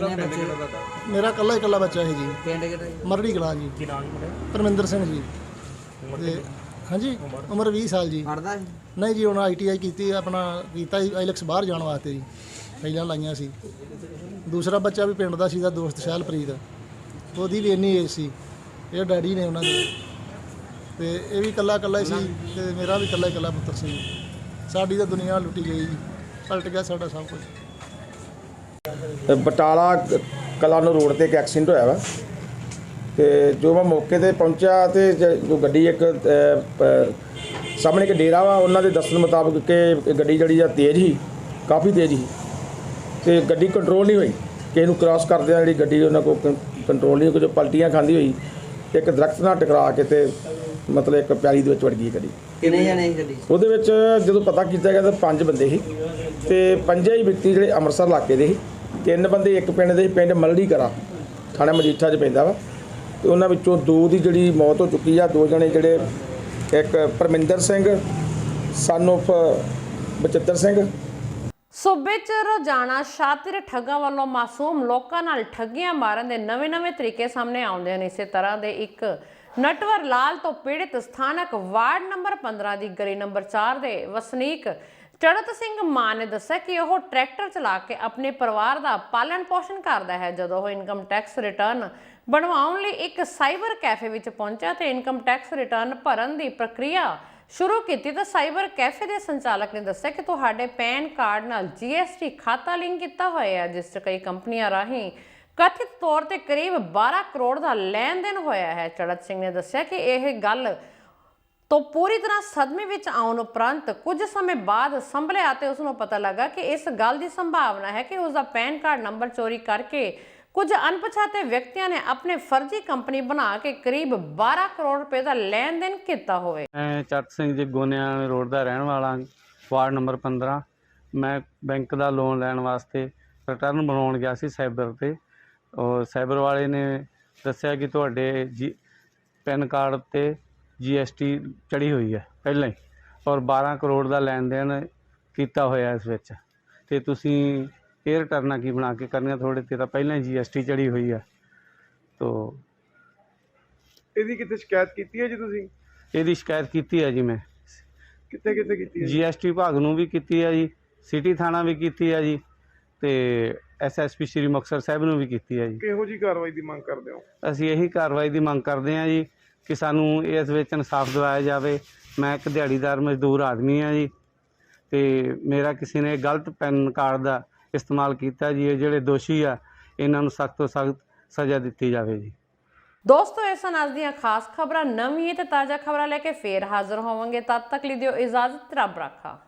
ਮੇਰਾ ਇਕੱਲਾ ਬੱਚਾ ਹੈ ਜੀ, ਮਰੜੀ ਕਲਾਂ ਜੀ। ਪਰਮਿੰਦਰ ਸਿੰਘ ਜੀ। ਤੇ ਹਾਂਜੀ ਉਮਰ 20 ਸਾਲ ਜੀ। ਨਹੀਂ ਜੀ, ਹੁਣ ITI ਕੀਤੀ, ਆਪਣਾ ਕੀਤਾ IELTS ਬਾਹਰ ਜਾਣ ਵਾਸਤੇ ਜੀ, ਪਹਿਲਾਂ ਲਾਈਆਂ ਸੀ। ਦੂਸਰਾ ਬੱਚਾ ਵੀ ਪਿੰਡ ਦਾ ਸੀ, ਦਾ ਦੋਸਤ ਸ਼ੈਲਪ੍ਰੀਤ, ਉਹਦੀ ਵੀ ਇੰਨੀ ਏਜ ਸੀ। ਇਹ ਡੈਡੀ ਨੇ ਉਹਨਾਂ ਦੇ, ਤੇ ਇਹ ਵੀ ਇਕੱਲਾ ਹੀ ਸੀ ਤੇ ਮੇਰਾ ਵੀ ਇਕੱਲਾ ਪੁੱਤਰ ਸੀ। ਸਾਡੀ ਤਾਂ ਦੁਨੀਆ ਲੁੱਟੀ ਗਈ ਜੀ, ਪਲਟ ਗਿਆ ਸਾਡਾ ਸਭ ਕੁਝ। ਬਟਾਲਾ ਕਲਾਨੌਰ ਰੋਡ ਤੇ ਇੱਕ ਐਕਸੀਡੈਂਟ ਹੋਇਆ ਵਾ ਤੇ ਜੋ ਮੈਂ ਮੌਕੇ ਤੇ ਪਹੁੰਚਿਆ ਤੇ ਜੋ ਗੱਡੀ ਇੱਕ ਸਾਹਮਣੇ ਇੱਕ ਡੇਰਾ ਵਾ, ਉਹਨਾਂ ਦੇ ਦੱਸਣ ਮੁਤਾਬਕ ਕਿ ਗੱਡੀ ਜਿਹੜੀ ਆ ਤੇਜ਼ ਸੀ, ਕਾਫੀ ਤੇਜ਼ ਸੀ ਤੇ ਗੱਡੀ ਕੰਟਰੋਲ ਨਹੀਂ ਹੋਈ। ਕਿਸੇ ਨੂੰ ਕ੍ਰਾਸ ਕਰਦਿਆਂ ਜਿਹੜੀ ਗੱਡੀ ਉਹਨਾਂ ਕੋਲ ਕੰਟਰੋਲ ਨਹੀਂ, ਕੁਝ ਪਲਟੀਆਂ ਖਾਂਦੀ ਹੋਈ ਇੱਕ ਦਰਖਤ ਨਾਲ ਟਕਰਾ ਕੇ ਤੇ ਮਤਲਬ ਇੱਕ ਪੈਲੀ ਦੇ ਵਿੱਚ ਵੜ ਗਈ ਗੱਡੀ। ਕਿੰਨੇ ਜਣੇ ਸੀ ਗੱਡੀ? ਉਹਦੇ ਵਿੱਚ ਜਦੋਂ ਪਤਾ ਕੀਤਾ ਗਿਆ ਤਾਂ 5 ਬੰਦੇ ਸੀ ਤੇ 5 ਹੀ ਵਿਅਕਤੀ ਜਿਹੜੇ ਅੰਮ੍ਰਿਤਸਰ ਇਲਾਕੇ ਦੇ ਸੀ। 3 ਬੰਦੇ ਇੱਕ ਪਿੰਡ ਦੇ ਸੀ, ਪਿੰਡ ਮਲੜੀ ਕਰਾ, ਥਾਣਾ ਮਜੀਠਾ 'ਚ ਪੈਂਦਾ ਵਾ, ਤੇ ਉਹਨਾਂ ਵਿੱਚੋਂ 2 ਦੀ ਜਿਹੜੀ ਮੌਤ ਹੋ ਚੁੱਕੀ ਆ। 2 ਜਣੇ ਜਿਹੜੇ ਇੱਕ ਪਰਮਿੰਦਰ ਸਿੰਘ son of ਬਚਿੱਤਰ ਸਿੰਘ। ਸੂਬੇ 'ਚ ਰੋਜ਼ਾਨਾ ਸ਼ਾਤਿਰ ਠੱਗਾਂ ਵੱਲੋਂ ਮਾਸੂਮ ਲੋਕਾਂ ਨਾਲ ਠੱਗੀਆਂ ਮਾਰਨ ਦੇ ਨਵੇਂ-ਨਵੇਂ ਤਰੀਕੇ ਸਾਹਮਣੇ ਆਉਂਦੇ ਹਨ। ਇਸੇ ਤਰ੍ਹਾਂ ਦੇ ਇੱਕ ਨਟਵਰ ਲਾਲ ਤੋਂ ਪੀੜਿਤ ਸਥਾਨਕ ਵਾਰਡ ਨੰਬਰ 15 ਦੀ ਗਲੀ ਨੰਬਰ 4 ਦੇ ਵਸਨੀਕ ਚੜਤ ਸਿੰਘ ਮਾਨ ਨੇ ਦੱਸਿਆ ਕਿ ਉਹ ਟਰੈਕਟਰ ਚਲਾ ਕੇ ਆਪਣੇ ਪਰਿਵਾਰ ਦਾ ਪਾਲਣ ਪੋਸ਼ਣ ਕਰਦਾ ਹੈ। ਜਦੋਂ ਉਹ ਇਨਕਮ ਟੈਕਸ ਰਿਟਰਨ ਬਣਵਾਉਣ ਲਈ ਇੱਕ ਸਾਈਬਰ ਕੈਫੇ ਵਿੱਚ ਪਹੁੰਚਿਆ ਤੇ ਇਨਕਮ ਟੈਕਸ ਰਿਟਰਨ ਭਰਨ ਦੀ ਪ੍ਰਕਿਰਿਆ ਸ਼ੁਰੂ ਕੀਤੀ ਤਾਂ ਸਾਈਬਰ ਕੈਫੇ ਦੇ ਸੰਚਾਲਕ ਨੇ ਦੱਸਿਆ ਕਿ ਤੁਹਾਡੇ ਪੈਨ ਕਾਰਡ ਨਾਲ GST ਖਾਤਾ ਲਿੰਕ ਕੀਤਾ ਹੋਇਆ ਹੈ, ਜਿਸ 'ਚ ਕਈ ਕੰਪਨੀਆਂ ਰਾਹੀਂ ਕਥਿਤ ਤੌਰ ਤੇ ਕਰੀਬ 12 ਕਰੋੜ ਦਾ ਲੈਣ ਦੇਣ ਹੋਇਆ ਹੈ। ਚੜਤ ਸਿੰਘ ਨੇ ਦੱਸਿਆ ਕਿ ਇਹ ਗੱਲ ਤੋਂ ਪੂਰੀ ਤਰ੍ਹਾਂ ਸਦਮੇ ਵਿੱਚ ਆਉਣ ਉਪਰੰਤ ਕੁਝ ਸਮੇਂ ਬਾਅਦ ਸੰਭਲਿਆ ਤੇ ਉਸ ਨੂੰ ਪਤਾ ਲੱਗਾ ਕਿ ਇਸ ਗੱਲ ਦੀ ਸੰਭਾਵਨਾ ਹੈ ਕਿ ਉਸ ਦਾ ਪੈਨ ਕਾਰਡ ਨੰਬਰ ਚੋਰੀ ਕਰਕੇ ਕੁਝ ਅਣਪਛਾਤੇ ਵਿਅਕਤੀਆਂ ਨੇ ਆਪਣੇ ਫਰਜ਼ੀ ਕੰਪਨੀ ਬਣਾ ਕੇ ਕਰੀਬ 12 ਕਰੋੜ ਰੁਪਏ ਦਾ ਲੈਣ ਦੇਣ ਕੀਤਾ ਹੋਵੇ। ਮੈਂ ਚੜਤ ਸਿੰਘ ਜੀ ਗੋਨਿਆਂ ਰੋਡ ਦਾ ਰਹਿਣ ਵਾਲਾ, ਵਾਰਡ ਨੰਬਰ 15। ਮੈਂ ਬੈਂਕ ਦਾ ਲੋਨ ਲੈਣ ਵਾਸਤੇ ਰਿਟਰਨ ਬਣਾਉਣ ਗਿਆ ਸੀ ਸਾਈਬਰ ਤੇ। ਉਹ ਸਾਈਬਰ ਵਾਲੇ ਨੇ ਦੱਸਿਆ ਕਿ ਤੁਹਾਡੇ ਪੈਨ ਕਾਰਡ ਤੇ GST ਚੜੀ ਹੋਈ ਹੈ ਪਹਿਲਾਂ ਹੀ, ਔਰ 12 ਕਰੋੜ ਦਾ ਲੈਣ ਦੇਣ ਕੀਤਾ ਹੋਇਆ ਇਸ ਵਿੱਚ, ਤੇ ਤੁਸੀਂ ਇਹ ਰਿਟਰਨਾਂ ਕੀ ਬਣਾ ਕੇ ਕਰਨੀਆਂ, ਤੁਹਾਡੇ ਤੇ ਤਾਂ ਪਹਿਲਾਂ ਹੀ GST ਚੜੀ ਹੋਈ ਹੈ। ਤੋ ਇਹਦੀ ਕਿਤੇ ਸ਼ਿਕਾਇਤ ਕੀਤੀ ਹੈ ਜੀ ਤੁਸੀਂ? ਇਹਦੀ ਸ਼ਿਕਾਇਤ ਕੀਤੀ ਹੈ ਜੀ ਮੈਂ। ਕਿੱਥੇ ਕਿੱਥੇ ਕੀਤੀ ਹੈ? GST ਵਿਭਾਗ ਨੂੰ ਵੀ ਕੀਤੀ ਹੈ ਜੀ, ਸਿਟੀ ਥਾਣਾ ਵੀ ਕੀਤੀ ਹੈ ਜੀ, ਤੇ SSP ਸ਼੍ਰੀ ਮੁਕਤਸਰ ਸਾਹਿਬ ਨੂੰ ਵੀ ਕੀਤੀ ਹੈ ਜੀ। ਕਿਹੋ ਜਿਹੀ ਕਾਰਵਾਈ ਦੀ ਮੰਗ ਕਰਦੇ ਹੋ? ਅਸੀਂ ਇਹੀ ਕਾਰਵਾਈ ਦੀ ਮੰਗ ਕਰਦੇ ਹਾਂ ਜੀ ਕਿ ਸਾਨੂੰ ਇਸ ਵਿੱਚ ਇਨਸਾਫ ਦਿਵਾਇਆ ਜਾਵੇ। ਮੈਂ ਇੱਕ ਦਿਹਾੜੀਦਾਰ ਮਜ਼ਦੂਰ ਆਦਮੀ ਹਾਂ ਜੀ, ਤੇ ਮੇਰਾ ਕਿਸੇ ਨੇ ਗਲਤ ਪੈਨ ਕਾਰਡ ਦਾ ਇਸਤੇਮਾਲ ਕੀਤਾ ਜੀ। ਇਹ ਜਿਹੜੇ ਦੋਸ਼ੀ ਆ ਇਹਨਾਂ ਨੂੰ ਸਖਤ ਤੋਂ ਸਖਤ ਸਜ਼ਾ ਦਿੱਤੀ ਜਾਵੇ ਜੀ। ਦੋਸਤੋ, ਇਸ ਸਨ ਅੱਜ ਦੀਆਂ ਖਾਸ ਖਬਰਾਂ। ਨਵੀਂ ਤੇ ਤਾਜ਼ਾ ਖਬਰਾਂ ਲੈ ਕੇ ਫੇਰ ਹਾਜ਼ਰ ਹੋਵਾਂਗੇ। ਤਦ ਤੱਕ ਲਈ ਦਿਓ ਇਜਾਜ਼ਤ। ਰੱਬ ਰਾਖਾ।